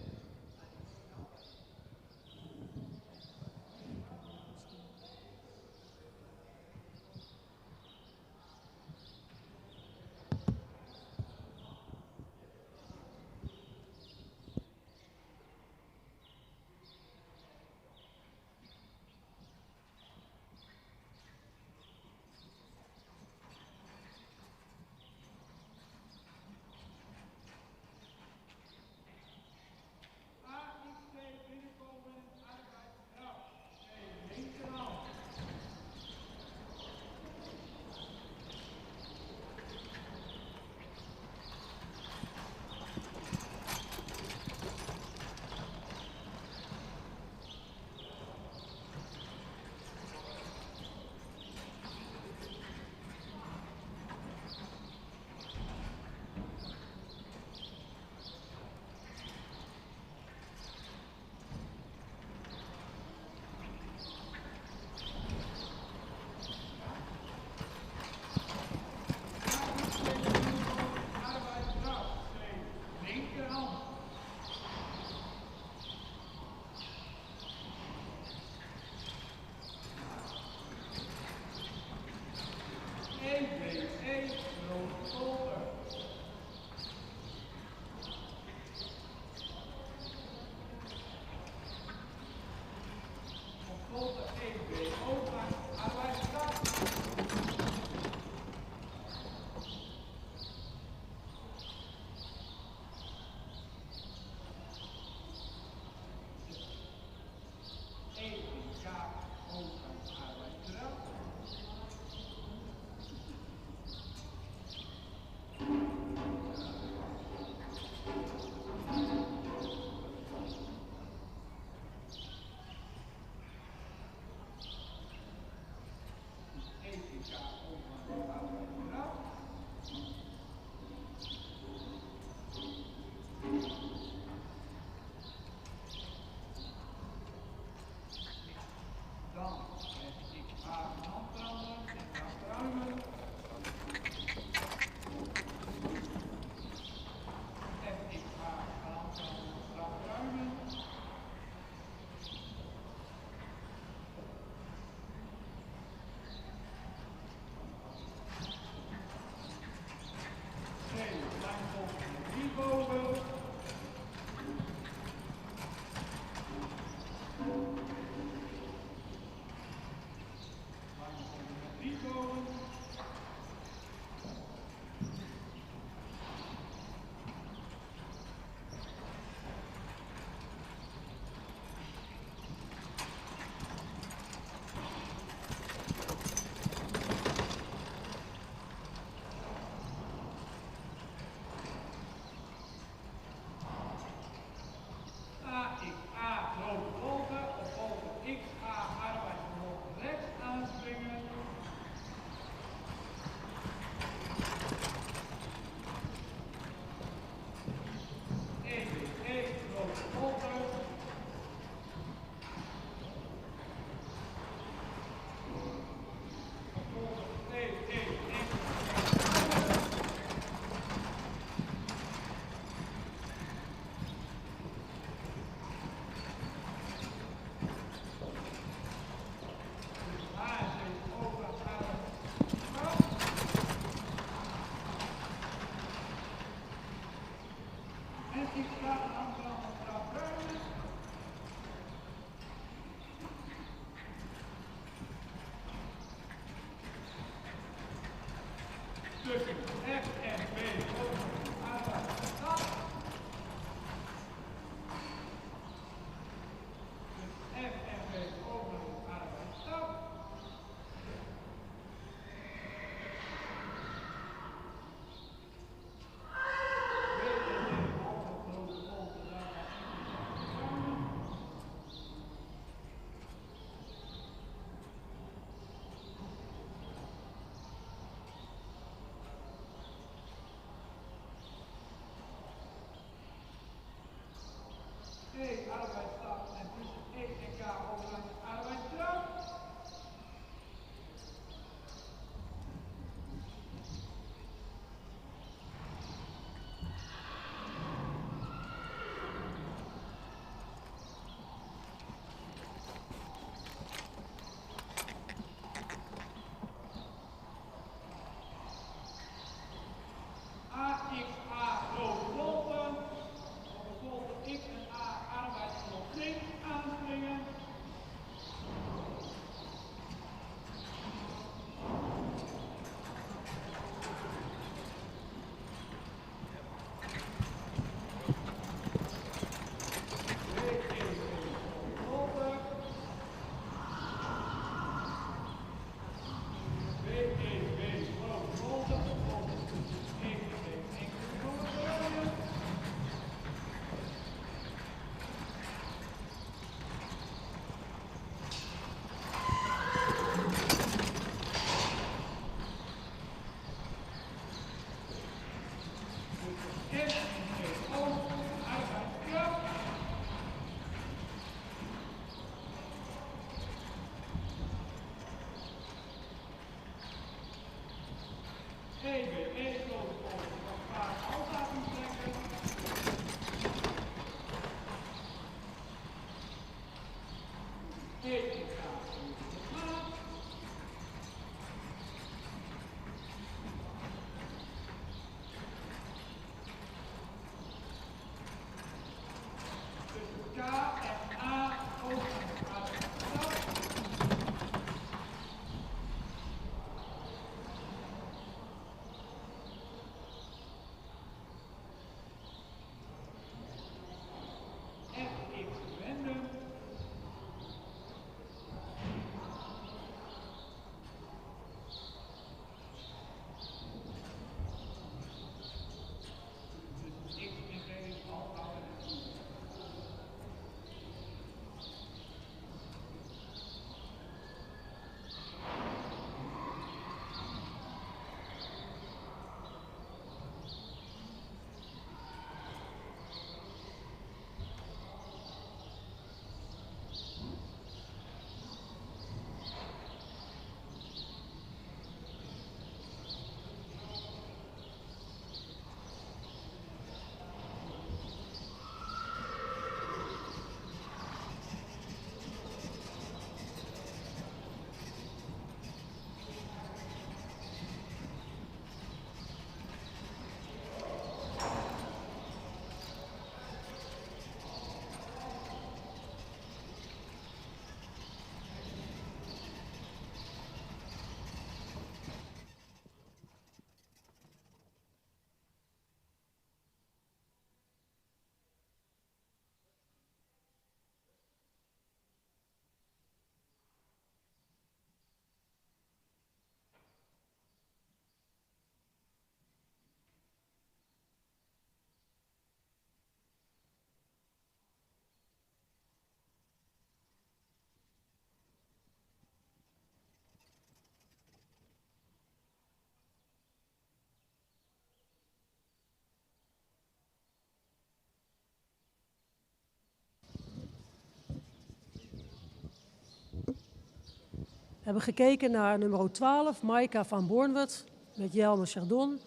We hebben gekeken naar nummer 12, Maika van Bornwerd, met Jelme Chardon.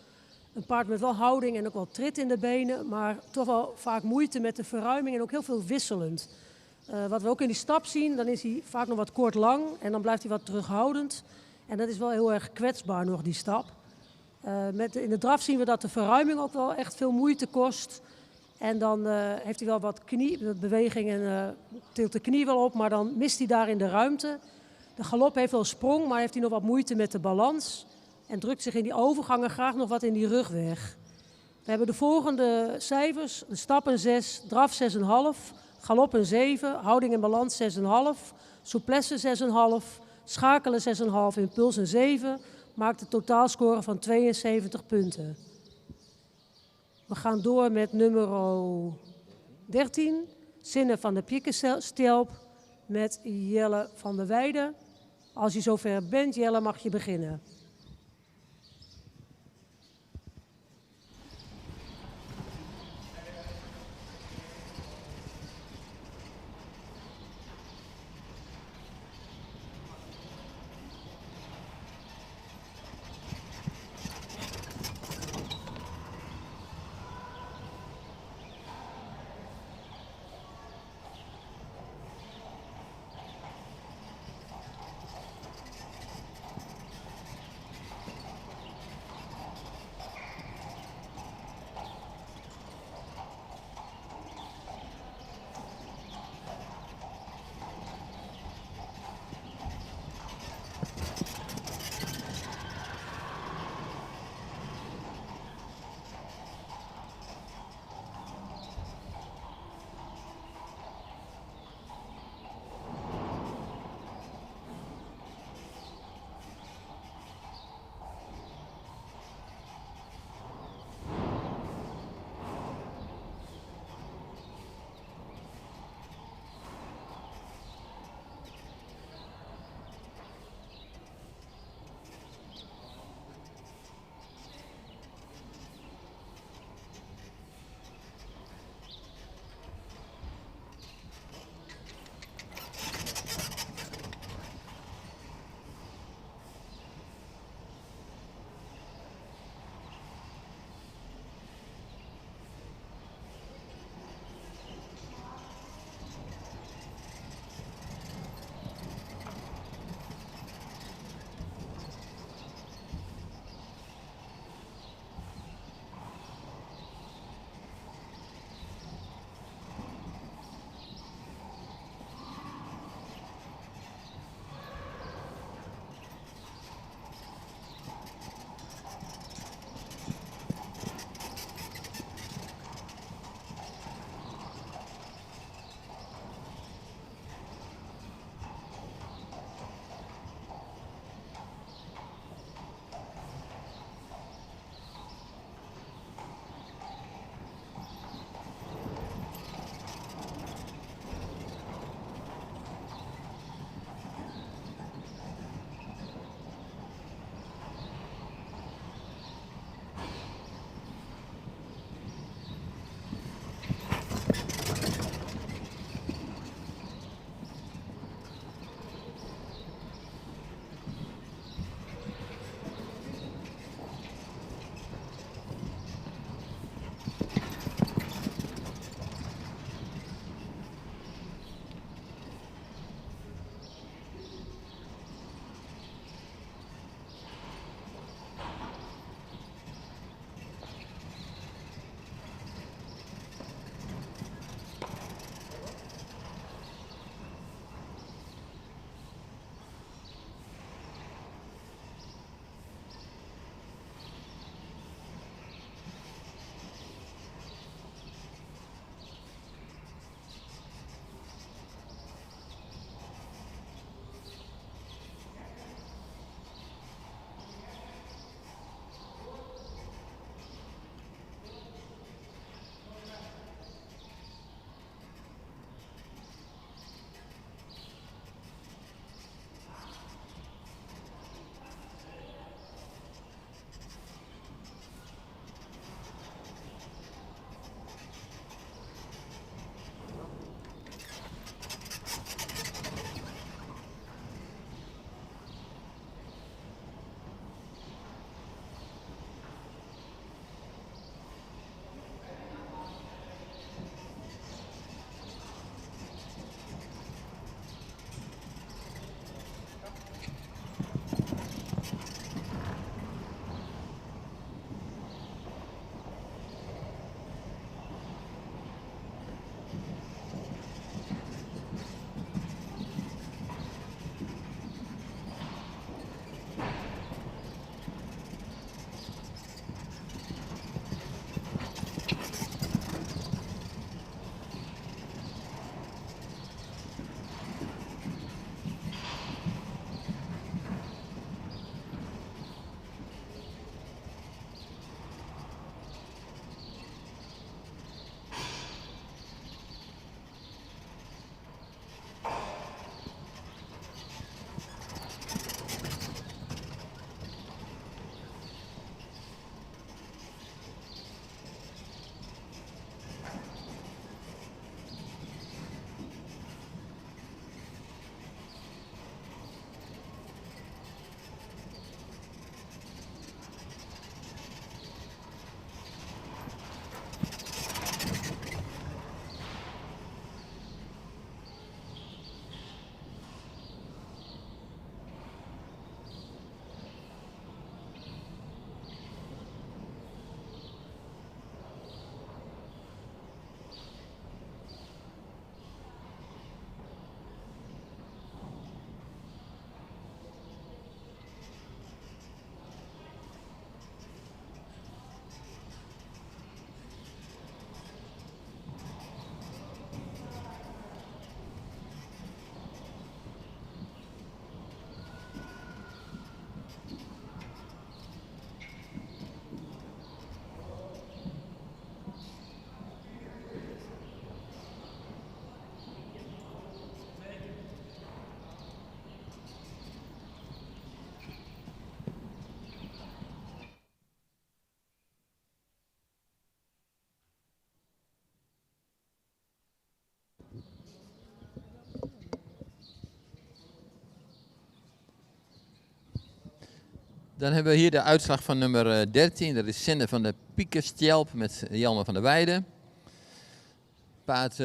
Een paard met wel houding en ook wel trit in de benen, maar toch wel vaak moeite met de verruiming en ook heel veel wisselend. Wat we ook in die stap zien, dan is hij vaak nog wat kort lang en dan blijft hij wat terughoudend. En dat is wel heel erg kwetsbaar nog, die stap. In de draf zien we dat de verruiming ook wel echt veel moeite kost. En dan heeft hij wel wat beweging en tilt de knie wel op, maar dan mist hij daarin de ruimte. De galop heeft wel sprong, maar heeft hij nog wat moeite met de balans. En drukt zich in die overgangen graag nog wat in die rug weg. We hebben de volgende cijfers. De stap een 6, draf 6,5, galop een 7, houding en balans 6,5, souplesse 6,5, schakelen 6,5, impuls een 7. Maakt een totaalscore van 72 punten. We gaan door met nummer 13, Zinne van de Piekenstelp met Jelle van der Weijden. Als je zover bent, Jelle, mag je beginnen. Dan hebben we hier de uitslag van nummer 13. Dat is Sinde van de Piekenstjelp met Jelmer van der Weijden. Paard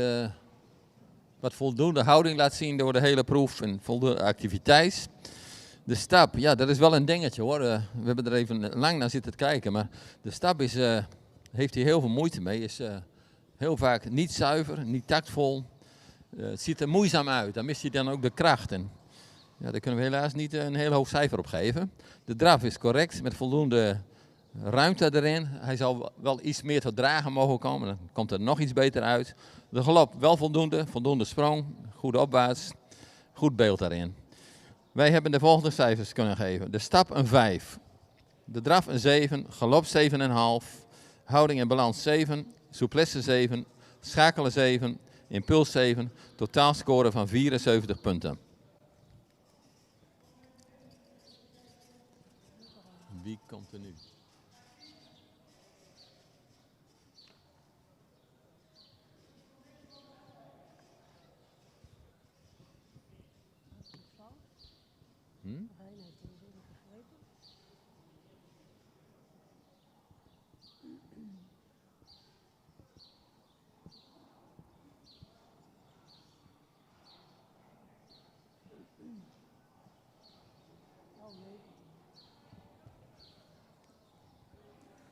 wat voldoende houding laat zien door de hele proef en voldoende activiteit. De stap, ja, dat is wel een dingetje hoor. We hebben er even lang naar zitten kijken, maar de stap is, heeft hier heel veel moeite mee. Is heel vaak niet zuiver, niet tactvol. Het ziet er moeizaam uit, dan mist hij dan ook de kracht. En ja, daar kunnen we helaas niet een heel hoog cijfer op geven. De draf is correct, met voldoende ruimte erin. Hij zal wel iets meer tot dragen mogen komen, dan komt er nog iets beter uit. De galop wel voldoende sprong, goede opwaarts, goed beeld daarin. Wij hebben de volgende cijfers kunnen geven. De stap een 5, de draf een 7, galop 7,5, houding en balans 7, souplesse 7, schakelen 7, impuls 7, totaalscore van 74 punten. Wie komt er nu?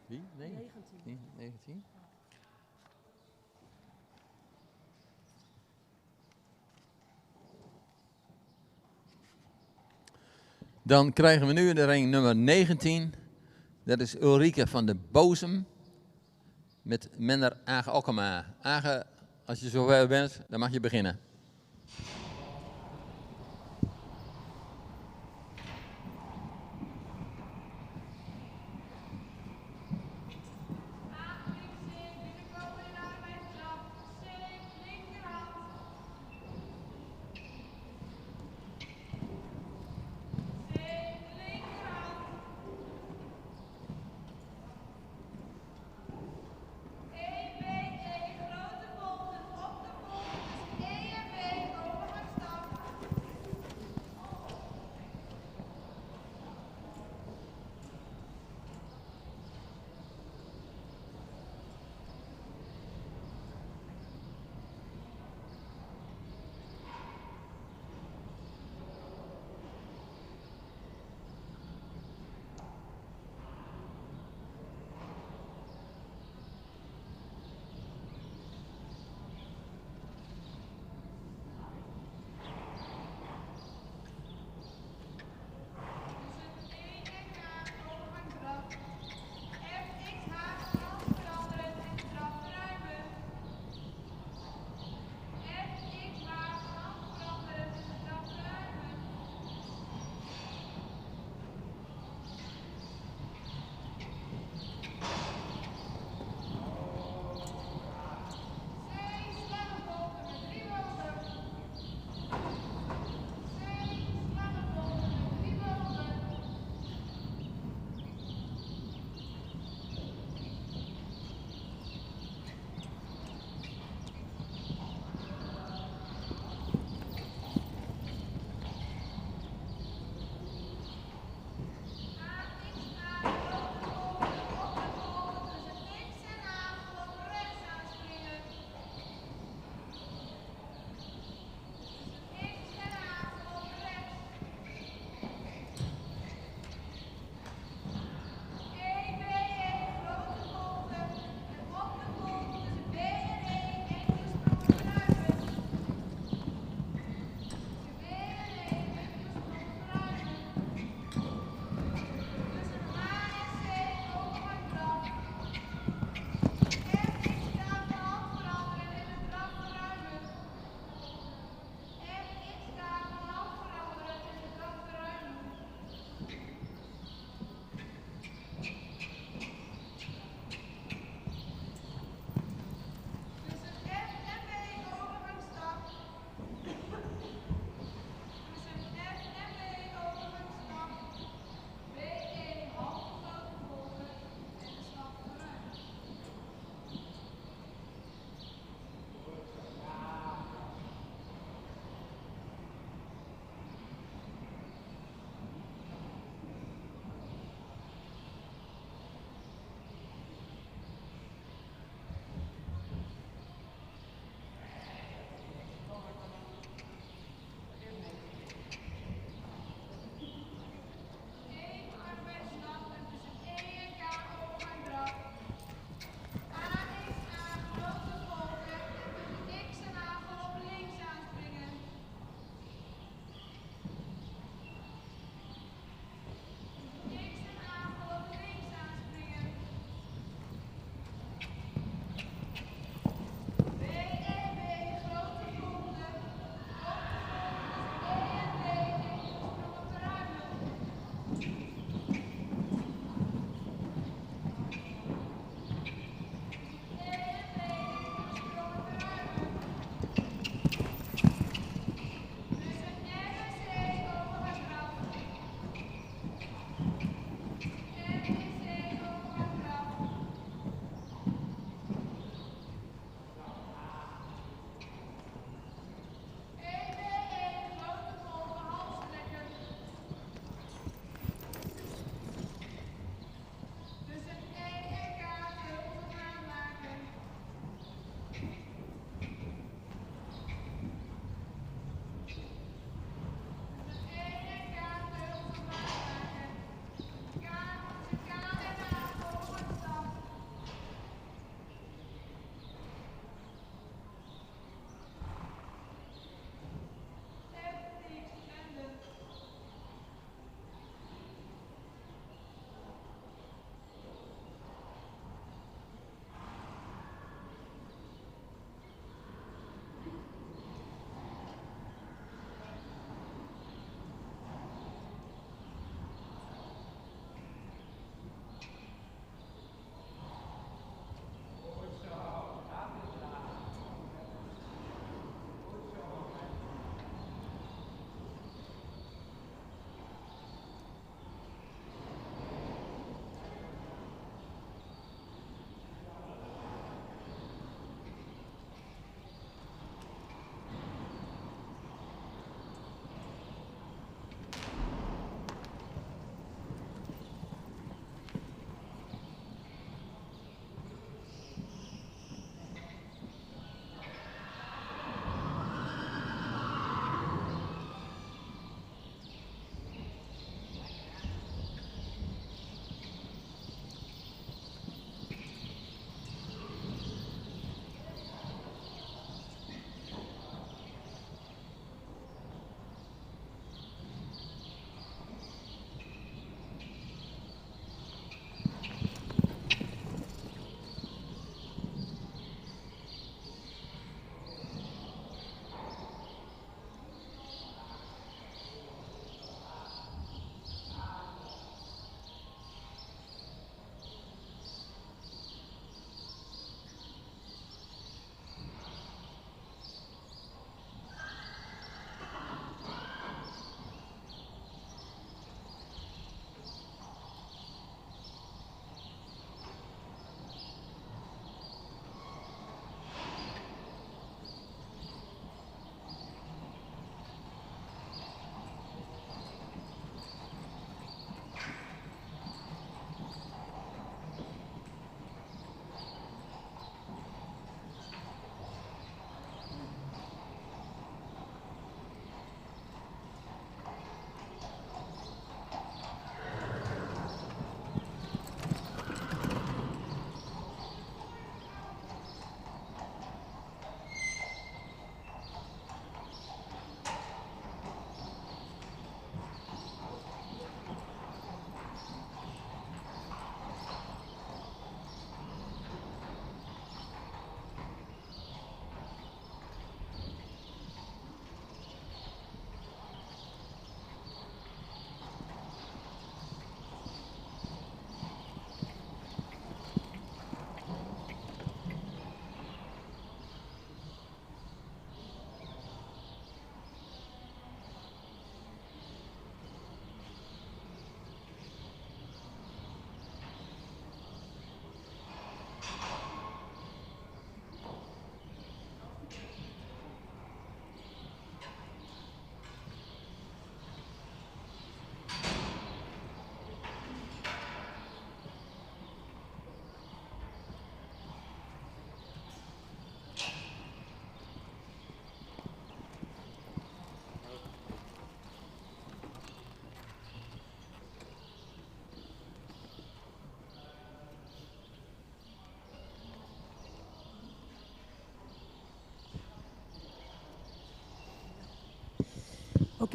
Wie? Nee. 19. Dan krijgen we nu in de ring nummer 19. Dat is Ulrike van de Bozem met Menner Age Okkema. Age, als je zover bent, dan mag je beginnen.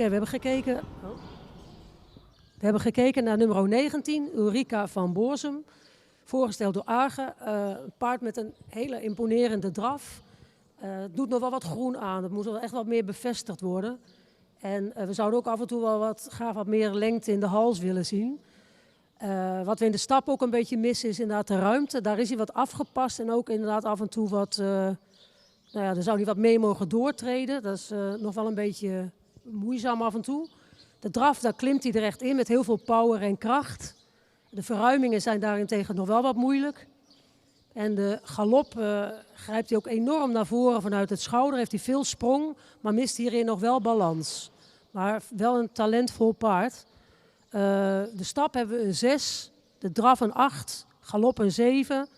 We hebben gekeken naar nummer 19, Ulrika van Boorsum. Voorgesteld door Arge. Een paard met een hele imponerende draf. Het doet nog wel wat groen aan. Het moet wel echt wat meer bevestigd worden. En we zouden ook af en toe wel graag wat meer lengte in de hals willen zien. Wat we in de stap ook een beetje missen is inderdaad de ruimte. Daar is hij wat afgepast en ook inderdaad af en toe wat... er zou hij wat mee mogen doortreden. Dat is nog wel een beetje moeizaam af en toe. De draf, daar klimt hij er echt in met heel veel power en kracht. De verruimingen zijn daarentegen nog wel wat moeilijk. En de galop grijpt hij ook enorm naar voren vanuit het schouder. Heeft hij veel sprong, maar mist hierin nog wel balans. Maar wel een talentvol paard. De stap hebben we een 6, de draf een 8, galop een 7,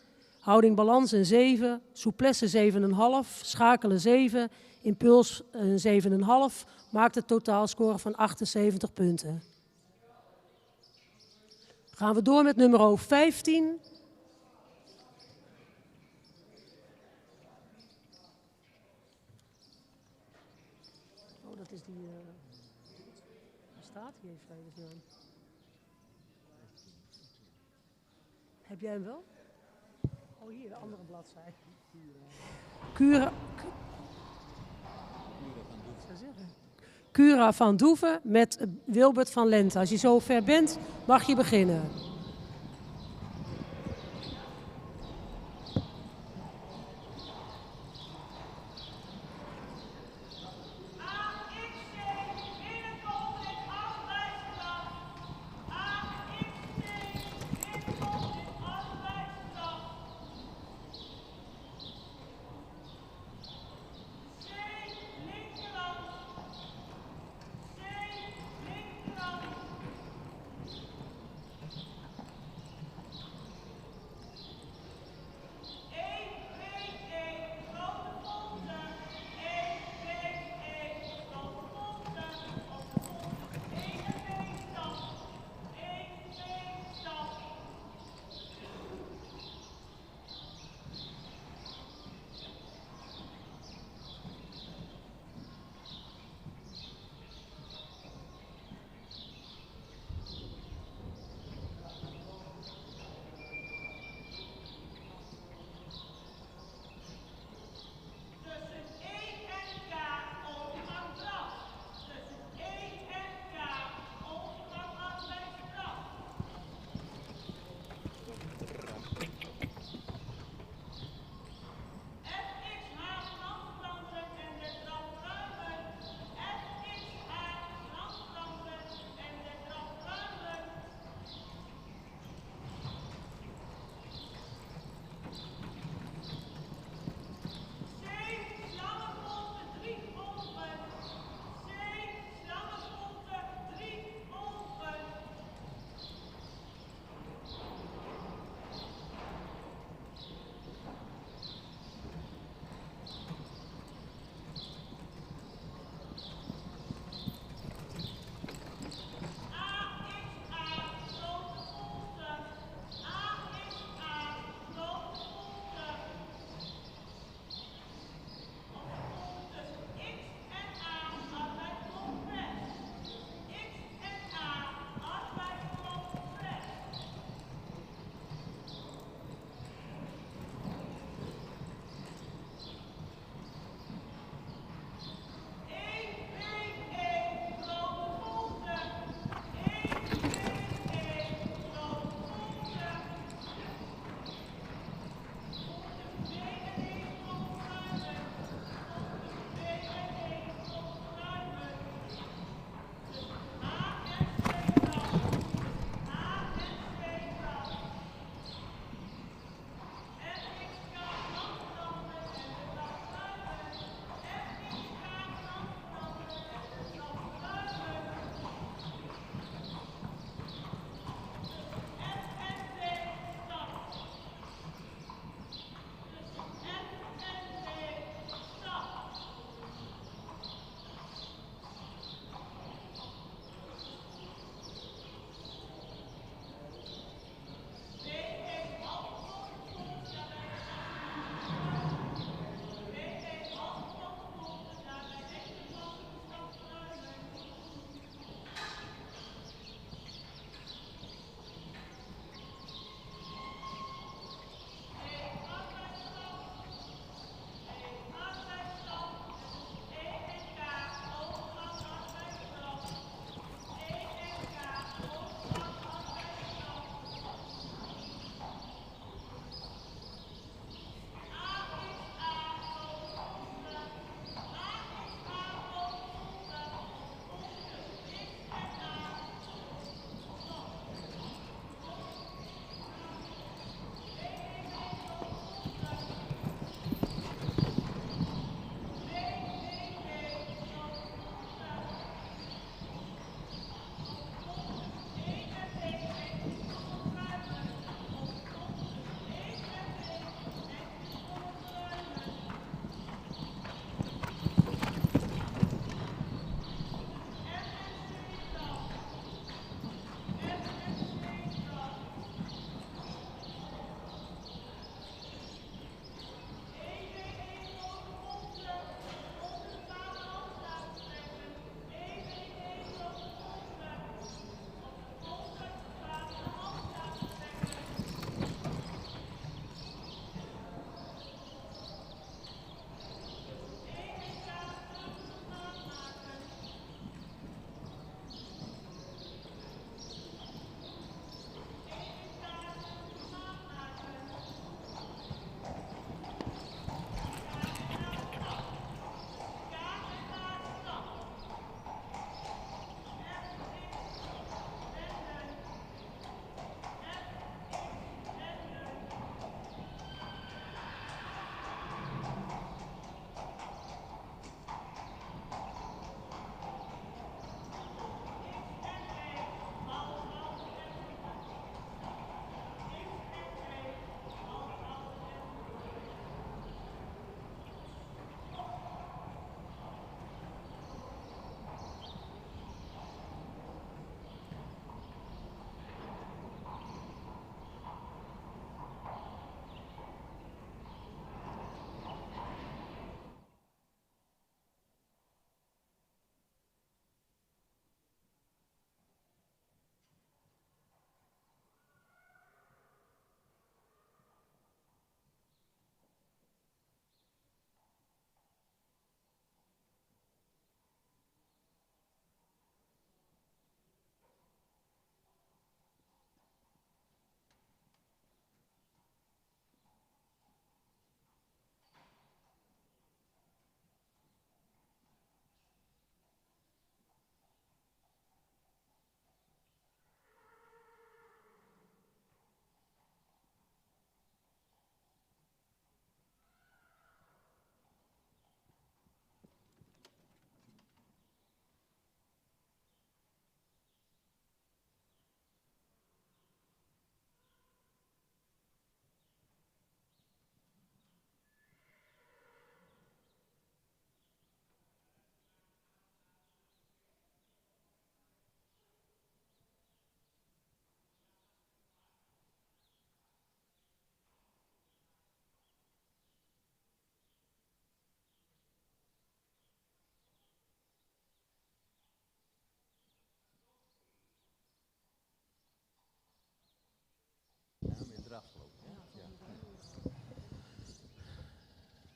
houding balans een 7, souplesse 7,5, schakelen 7, impuls een 7,5. Maakt een totaalscore van 78 punten. Gaan we door met nummer 15. Oh, dat is die... Waar staat hij even vredesnaam? Heb jij hem wel? Oh, hier, de andere bladzij. Cura van Doeven met Wilbert van Lente. Als je zo ver bent, mag je beginnen.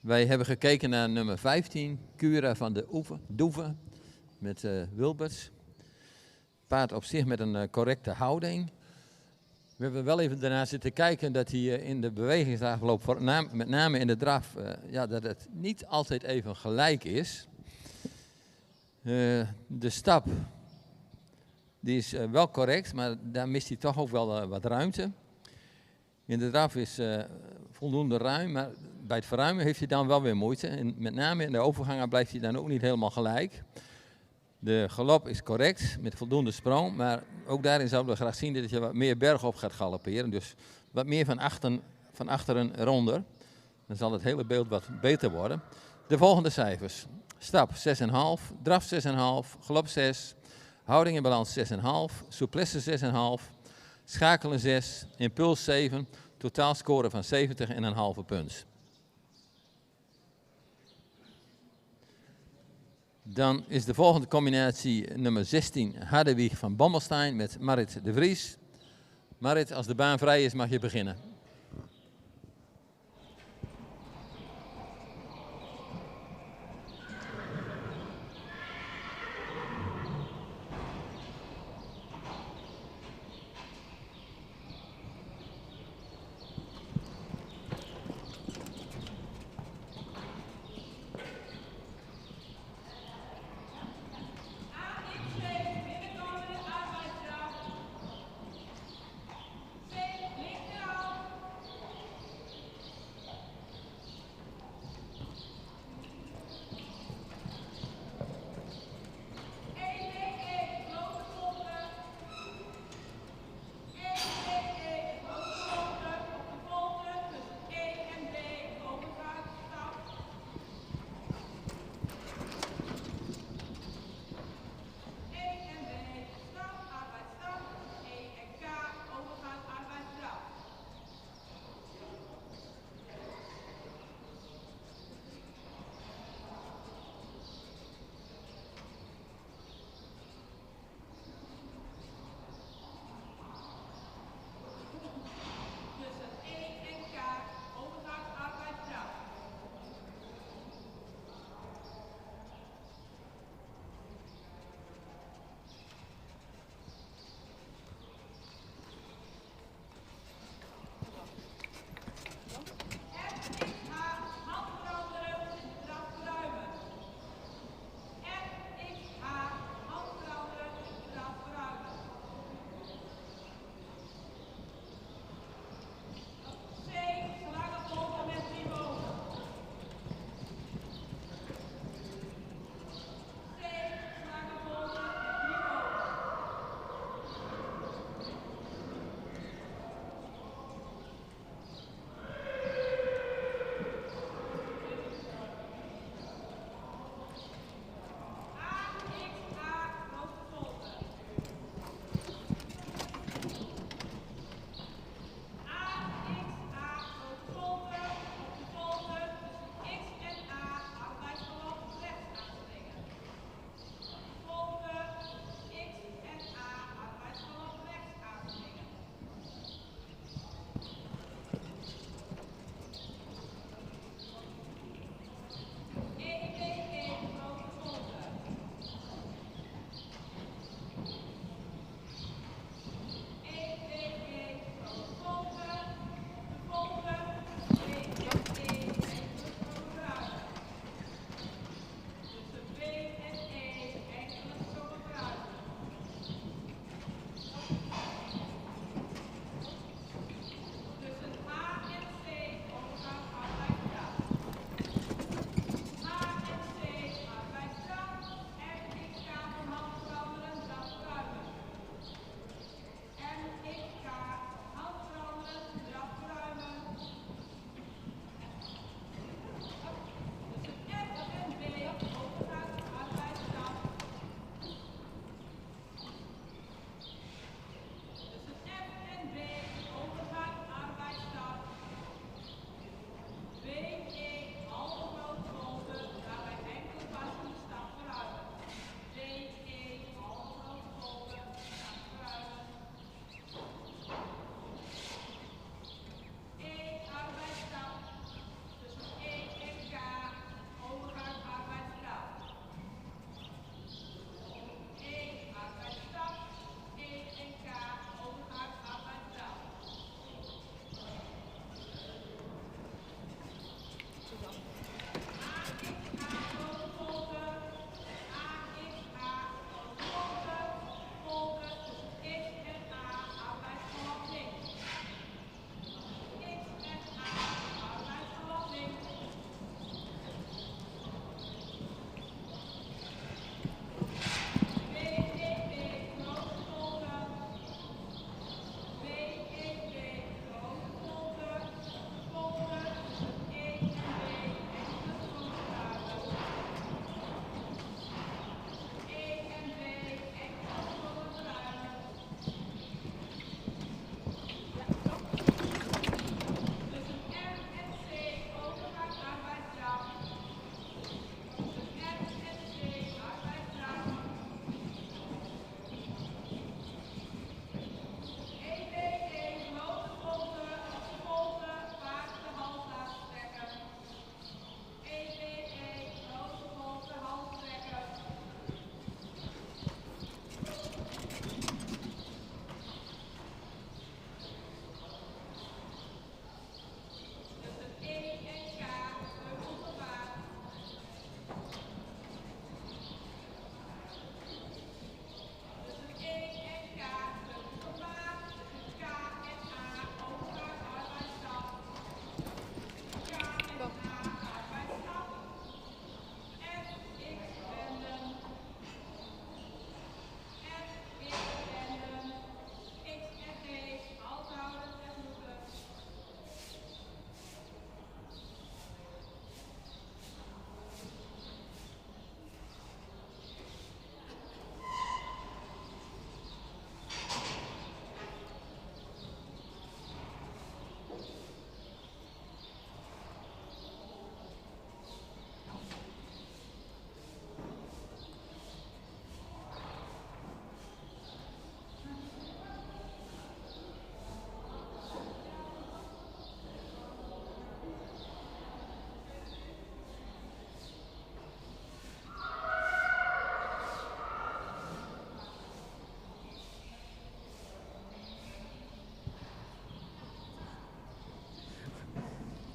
Wij hebben gekeken naar nummer 15, Cura van de Doeve, met Wilberts. Paard op zich met een correcte houding. We hebben wel even daarna zitten kijken dat hij in de bewegingsafloop, met name in de draf, dat het niet altijd even gelijk is. De stap, die is wel correct, maar daar mist hij toch ook wel wat ruimte. In de draf is voldoende ruim, maar bij het verruimen heeft hij dan wel weer moeite. En met name in de overgangen blijft hij dan ook niet helemaal gelijk. De galop is correct, met voldoende sprong, maar ook daarin zouden we graag zien dat je wat meer bergop gaat galopperen. Dus wat meer van achteren eronder. Dan zal het hele beeld wat beter worden. De volgende cijfers. Stap 6,5, draf 6,5, galop 6, houding in balans 6,5, souplesse 6,5, schakelen 6, impuls 7, totaal scoren van 70,5 punt. Dan is de volgende combinatie nummer 16, Harderwijk van Bommelstein met Marit de Vries. Marit, als de baan vrij is mag je beginnen.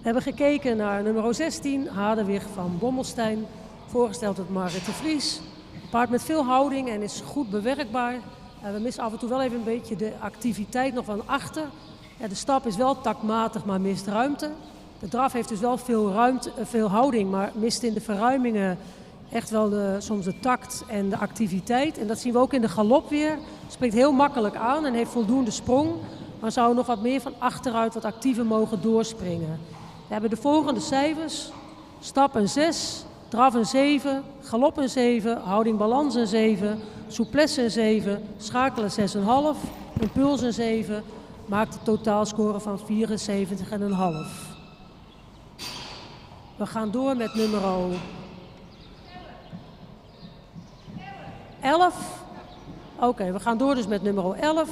We hebben gekeken naar nummer 16, Hadewig van Bommelstein, voorgesteld door Marit de Vries. Paard met veel houding en is goed bewerkbaar. We missen af en toe wel even een beetje de activiteit nog van achter. Ja, de stap is wel taktmatig, maar mist ruimte. De draf heeft dus wel veel houding, maar mist in de verruimingen echt wel soms de tact en de activiteit. En dat zien we ook in de galop weer. Spreekt heel makkelijk aan en heeft voldoende sprong. Maar zou nog wat meer van achteruit wat actiever mogen doorspringen. We hebben de volgende cijfers. Stap een 6, draf een 7, galop een 7, houding balans een 7, souplesse een 7, schakelen 6,5, impuls een 7, maakt een totaalscore van 74,5. We gaan door met nummer 11. Oké, we gaan door dus met nummer 11.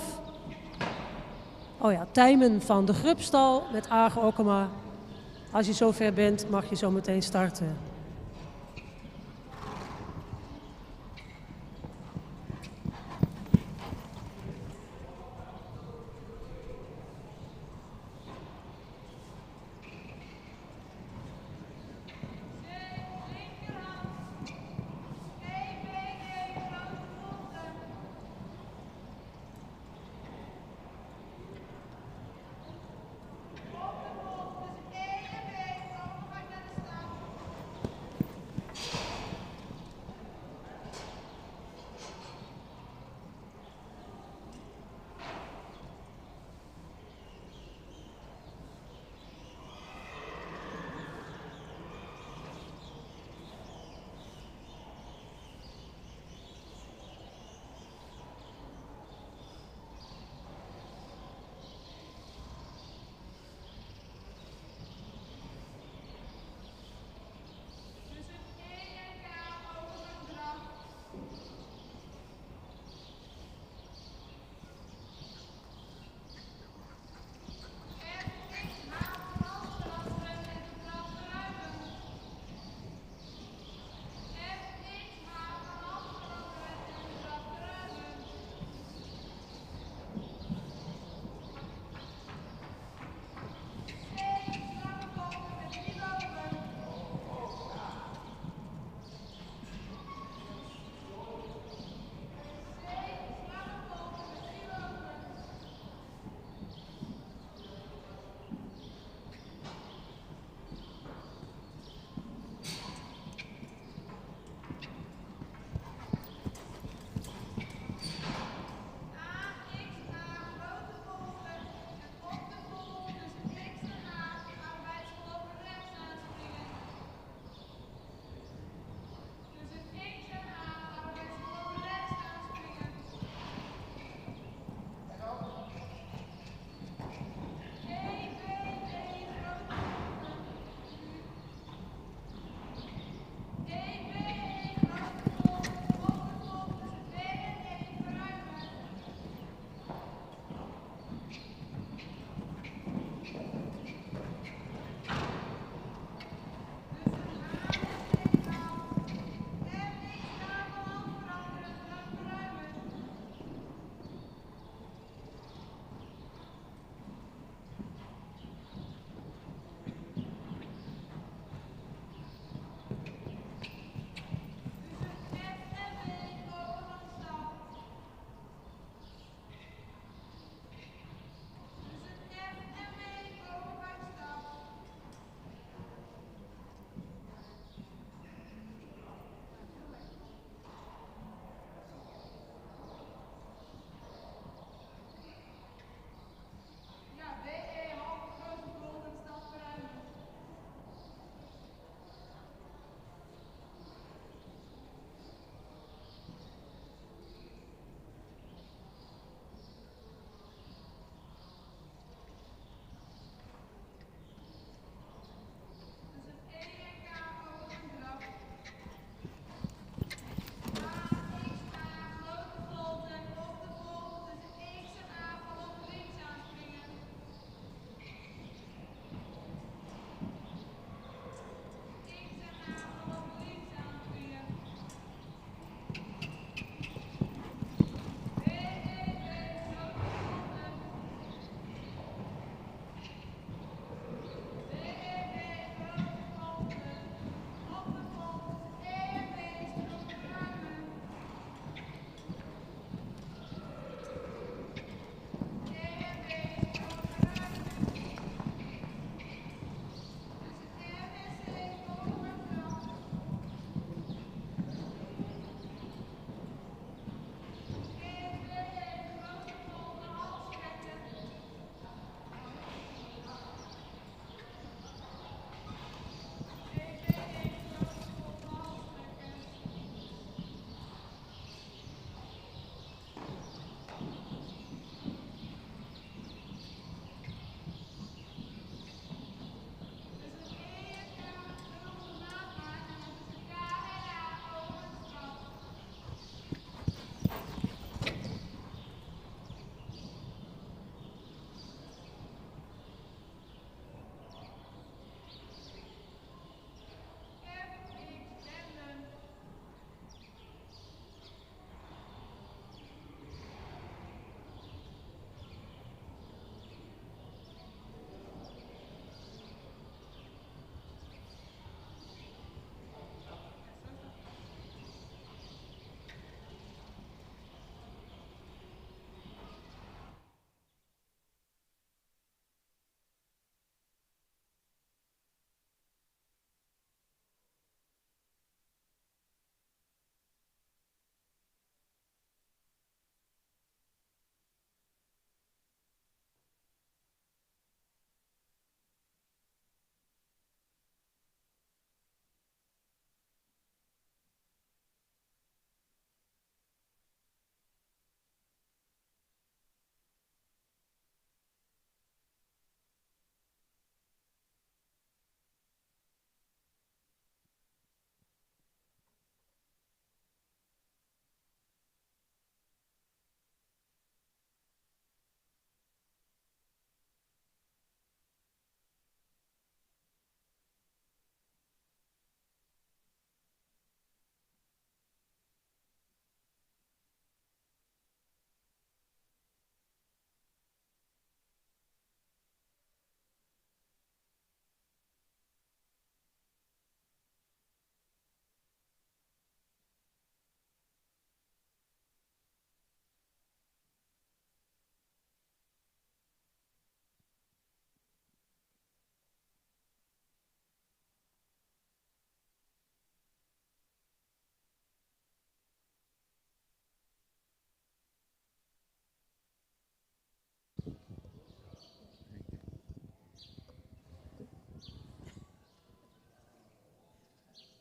Oh ja, Tijmen van de Grubstal met Age Okkema. Als je zover bent, mag je zo meteen starten.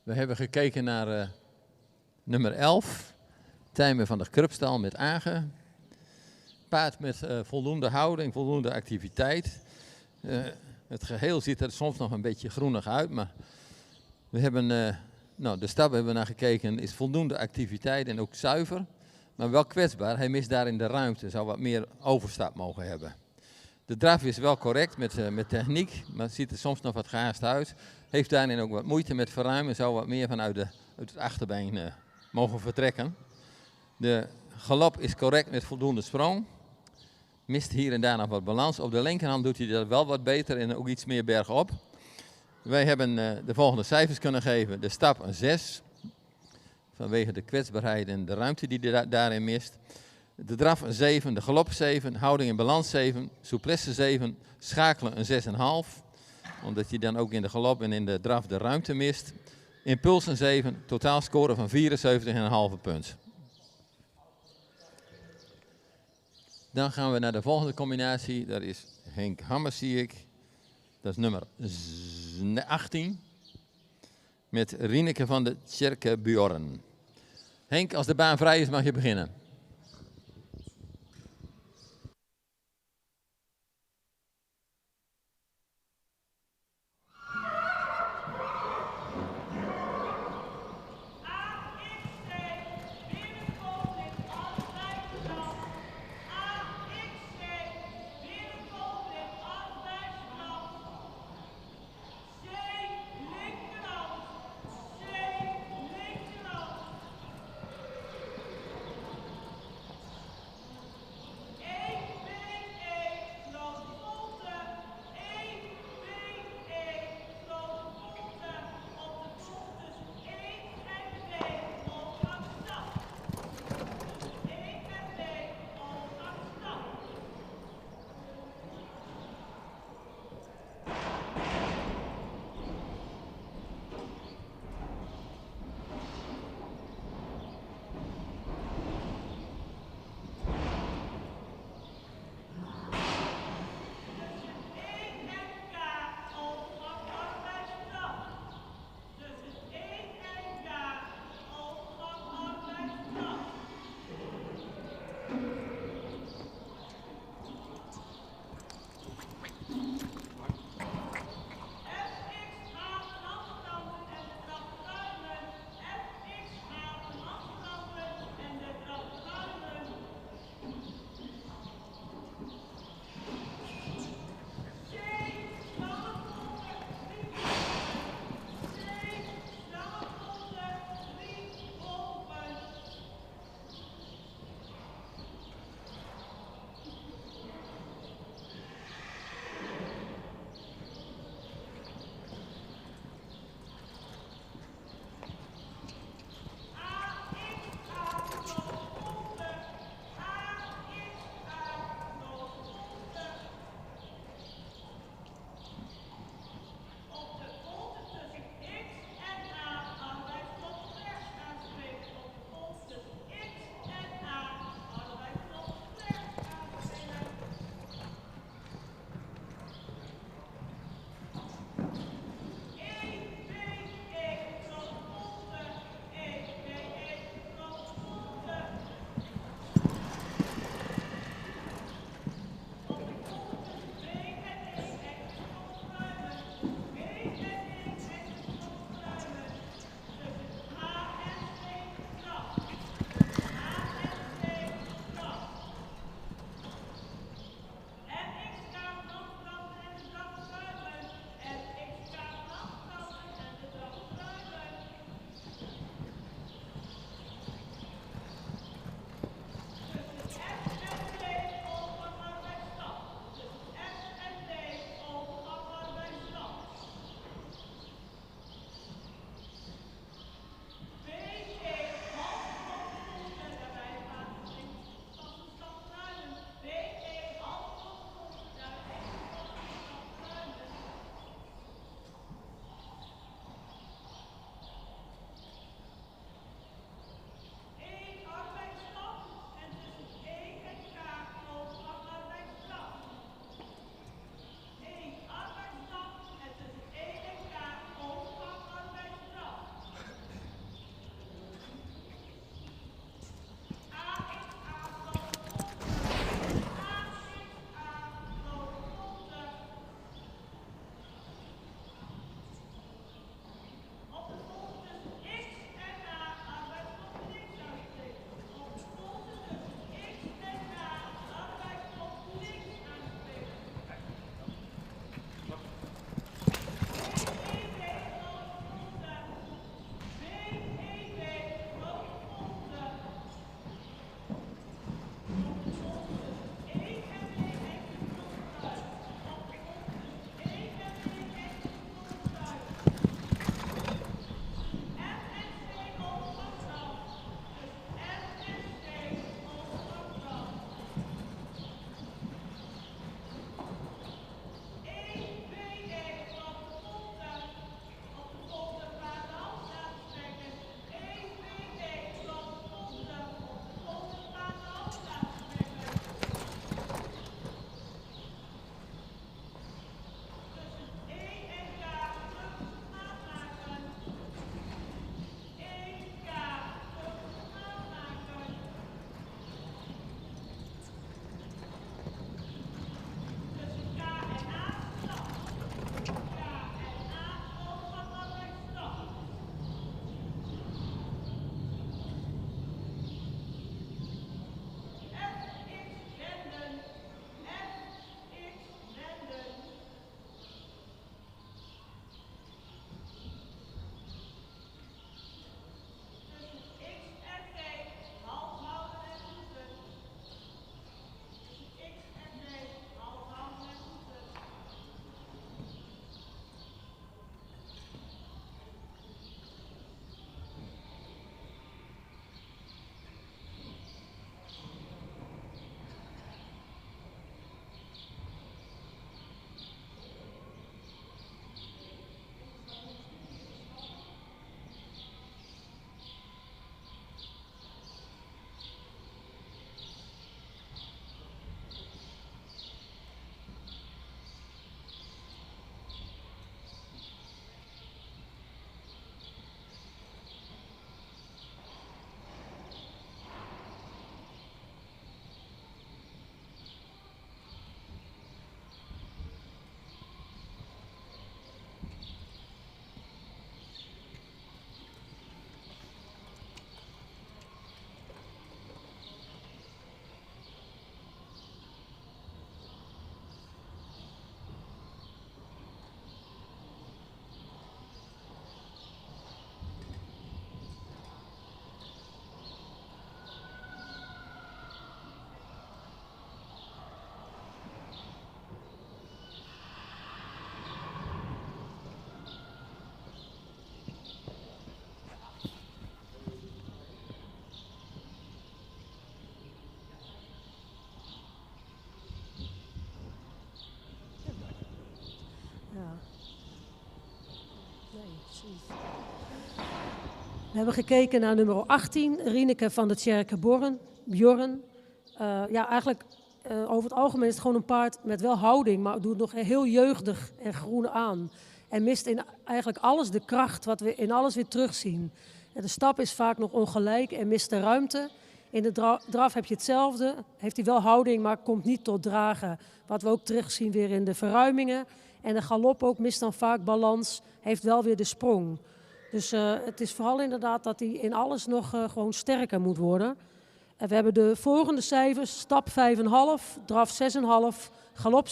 We hebben gekeken naar nummer 11. Tijmen van de Krupstal met Agen. Paard met voldoende houding, voldoende activiteit. Het geheel ziet er soms nog een beetje groenig uit, maar we hebben, de stap hebben we naar gekeken, is voldoende activiteit en ook zuiver, maar wel kwetsbaar. Hij mist daarin de ruimte, zou wat meer overstap mogen hebben. De draf is wel correct met techniek, maar het ziet er soms nog wat gehaast uit. Heeft daarin ook wat moeite met verruimen, zou wat meer vanuit uit het achterbeen mogen vertrekken. De galop is correct met voldoende sprong. Mist hier en daar nog wat balans. Op de linkerhand doet hij dat wel wat beter en ook iets meer bergop. Wij hebben de volgende cijfers kunnen geven. De stap een 6, vanwege de kwetsbaarheid en de ruimte die hij daarin mist. De draf een 7, de galop 7, houding en balans 7, souplesse 7, schakelen een 6,5. Omdat hij dan ook in de galop en in de draf de ruimte mist. Impuls een 7, totaal score van 74,5 punt. Dan gaan we naar de volgende combinatie. Dat is Henk Hammers, zie ik. Dat is nummer 18. Met Rieneke van de Tjerkebjorn. Henk, als de baan vrij is mag je beginnen. We hebben gekeken naar nummer 18, Rieneke van de Tjerke Bjorn. Ja, eigenlijk over het algemeen is het gewoon een paard met wel houding, maar doet nog heel jeugdig en groen aan. En mist in eigenlijk alles de kracht, wat we in alles weer terugzien. En de stap is vaak nog ongelijk en mist de ruimte. In de draf heb je hetzelfde. Heeft hij wel houding, maar komt niet tot dragen. Wat we ook terugzien weer in de verruimingen. En de galop ook mist dan vaak balans. Heeft wel weer de sprong. Dus het is vooral inderdaad dat hij in alles nog gewoon sterker moet worden. En we hebben de volgende cijfers. Stap 5,5, draf 6,5, galop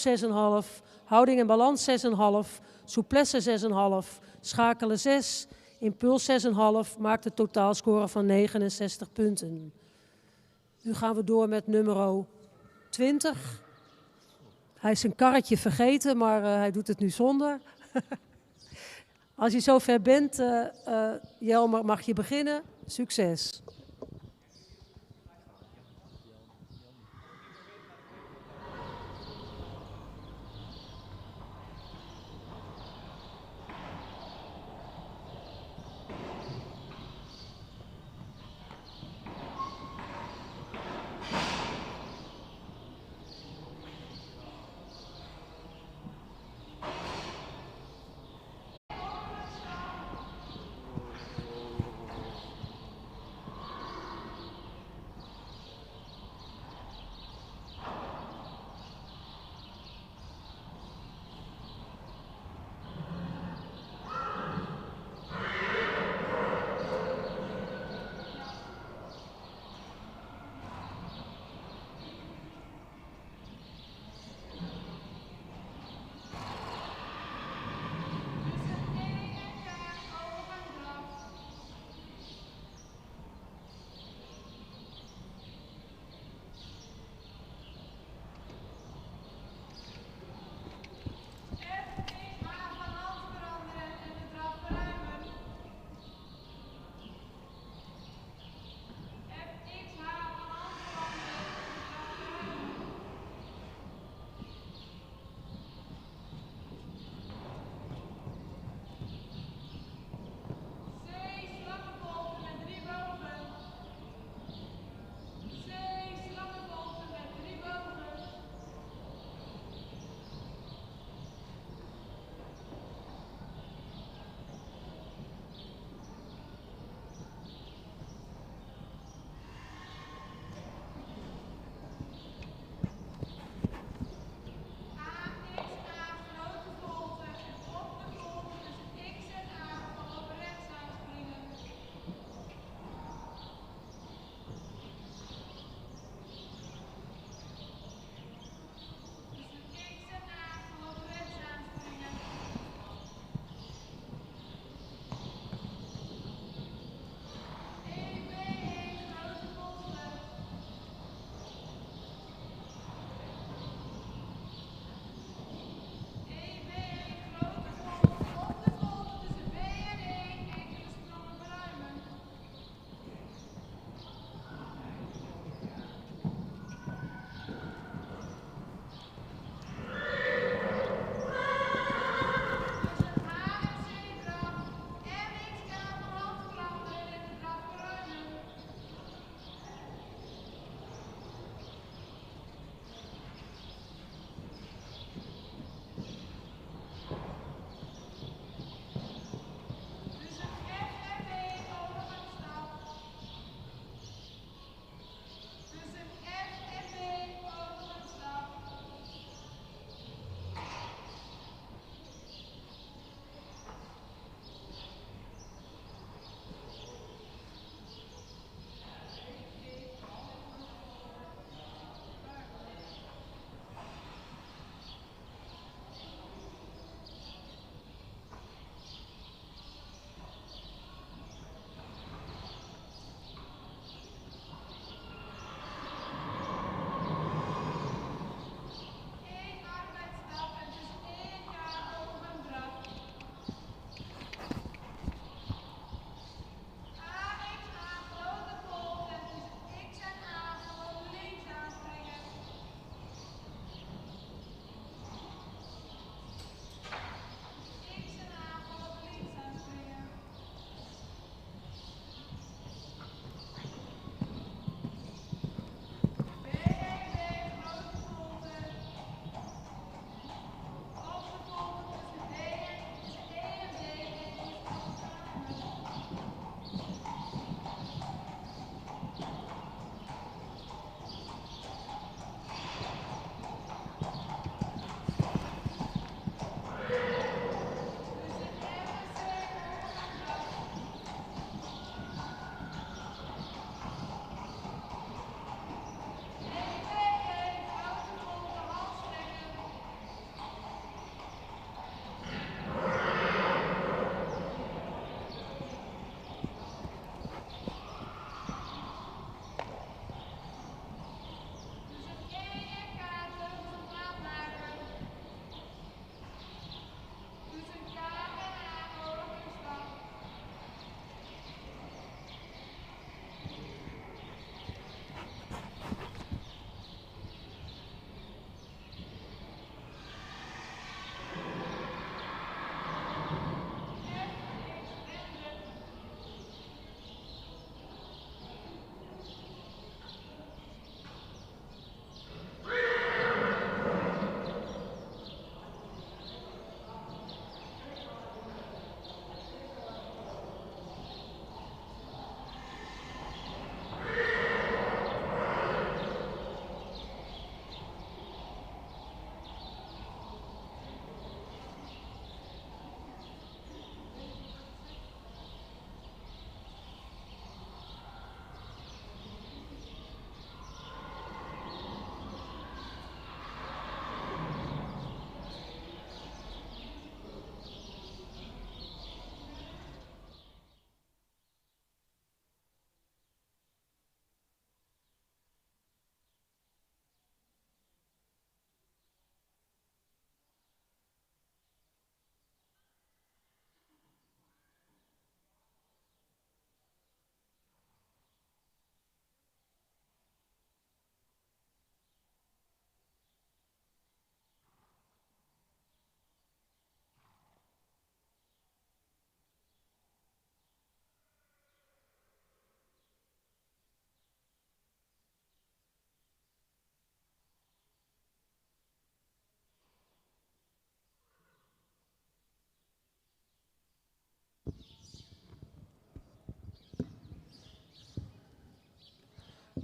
6,5, houding en balans 6,5, souplesse 6,5, schakelen 6, impuls 6,5, maakt een totaalscore van 69 punten. Nu gaan we door met nummer 20. Hij is zijn karretje vergeten, maar hij doet het nu zonder. Als je zover bent, Jelmer, mag je beginnen. Succes.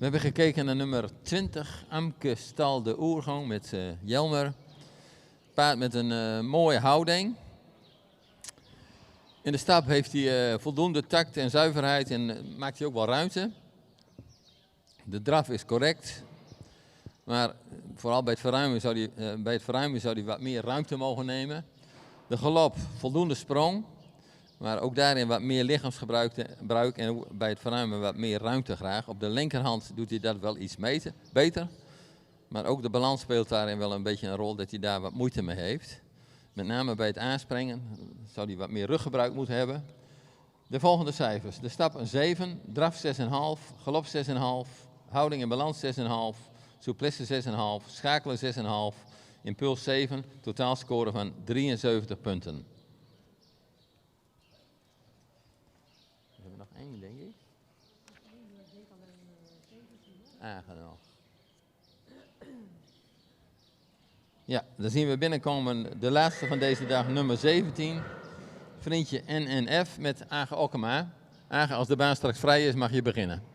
We hebben gekeken naar nummer 20, Amke Stal de Oergang met Jelmer. Paard met een mooie houding. In de stap heeft hij voldoende tact en zuiverheid en maakt hij ook wel ruimte. De draf is correct. Maar vooral bij het verruimen zou hij wat meer ruimte mogen nemen. De galop, voldoende sprong. Maar ook daarin wat meer lichaamsgebruik en ook bij het verruimen wat meer ruimte graag. Op de linkerhand doet hij dat wel iets beter. Maar ook de balans speelt daarin wel een beetje een rol dat hij daar wat moeite mee heeft. Met name bij het aanspringen zou hij wat meer ruggebruik moeten hebben. De volgende cijfers. De stap een 7, draf 6,5, galop 6,5, houding en balans 6,5, souplesse 6,5, schakelen 6,5, impuls 7, totaalscore van 73 punten. We hebben nog één, denk ik. Aangenomen. Ja, dan zien we binnenkomen de laatste van deze dag, nummer 17. Vriendje NNF met Age Okkema. Age, als de baan straks vrij is, mag je beginnen.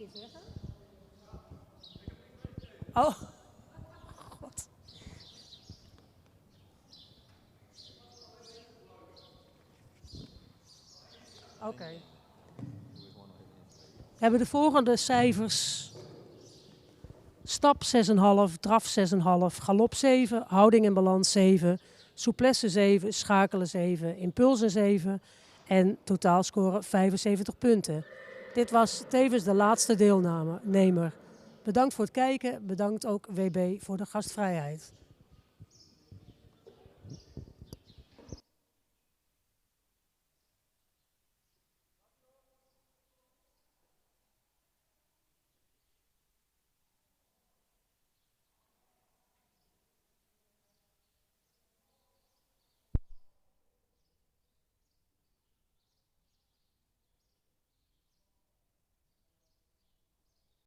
keer zeggen? Oh, god. Oké. We hebben de volgende cijfers. Stap 6,5, draf 6,5, galop 7, houding en balans 7, souplesse 7, schakelen 7, impulsen 7 en totaalscore 75 punten. Dit was tevens de laatste deelnemer. Bedankt voor het kijken, bedankt ook WB voor de gastvrijheid.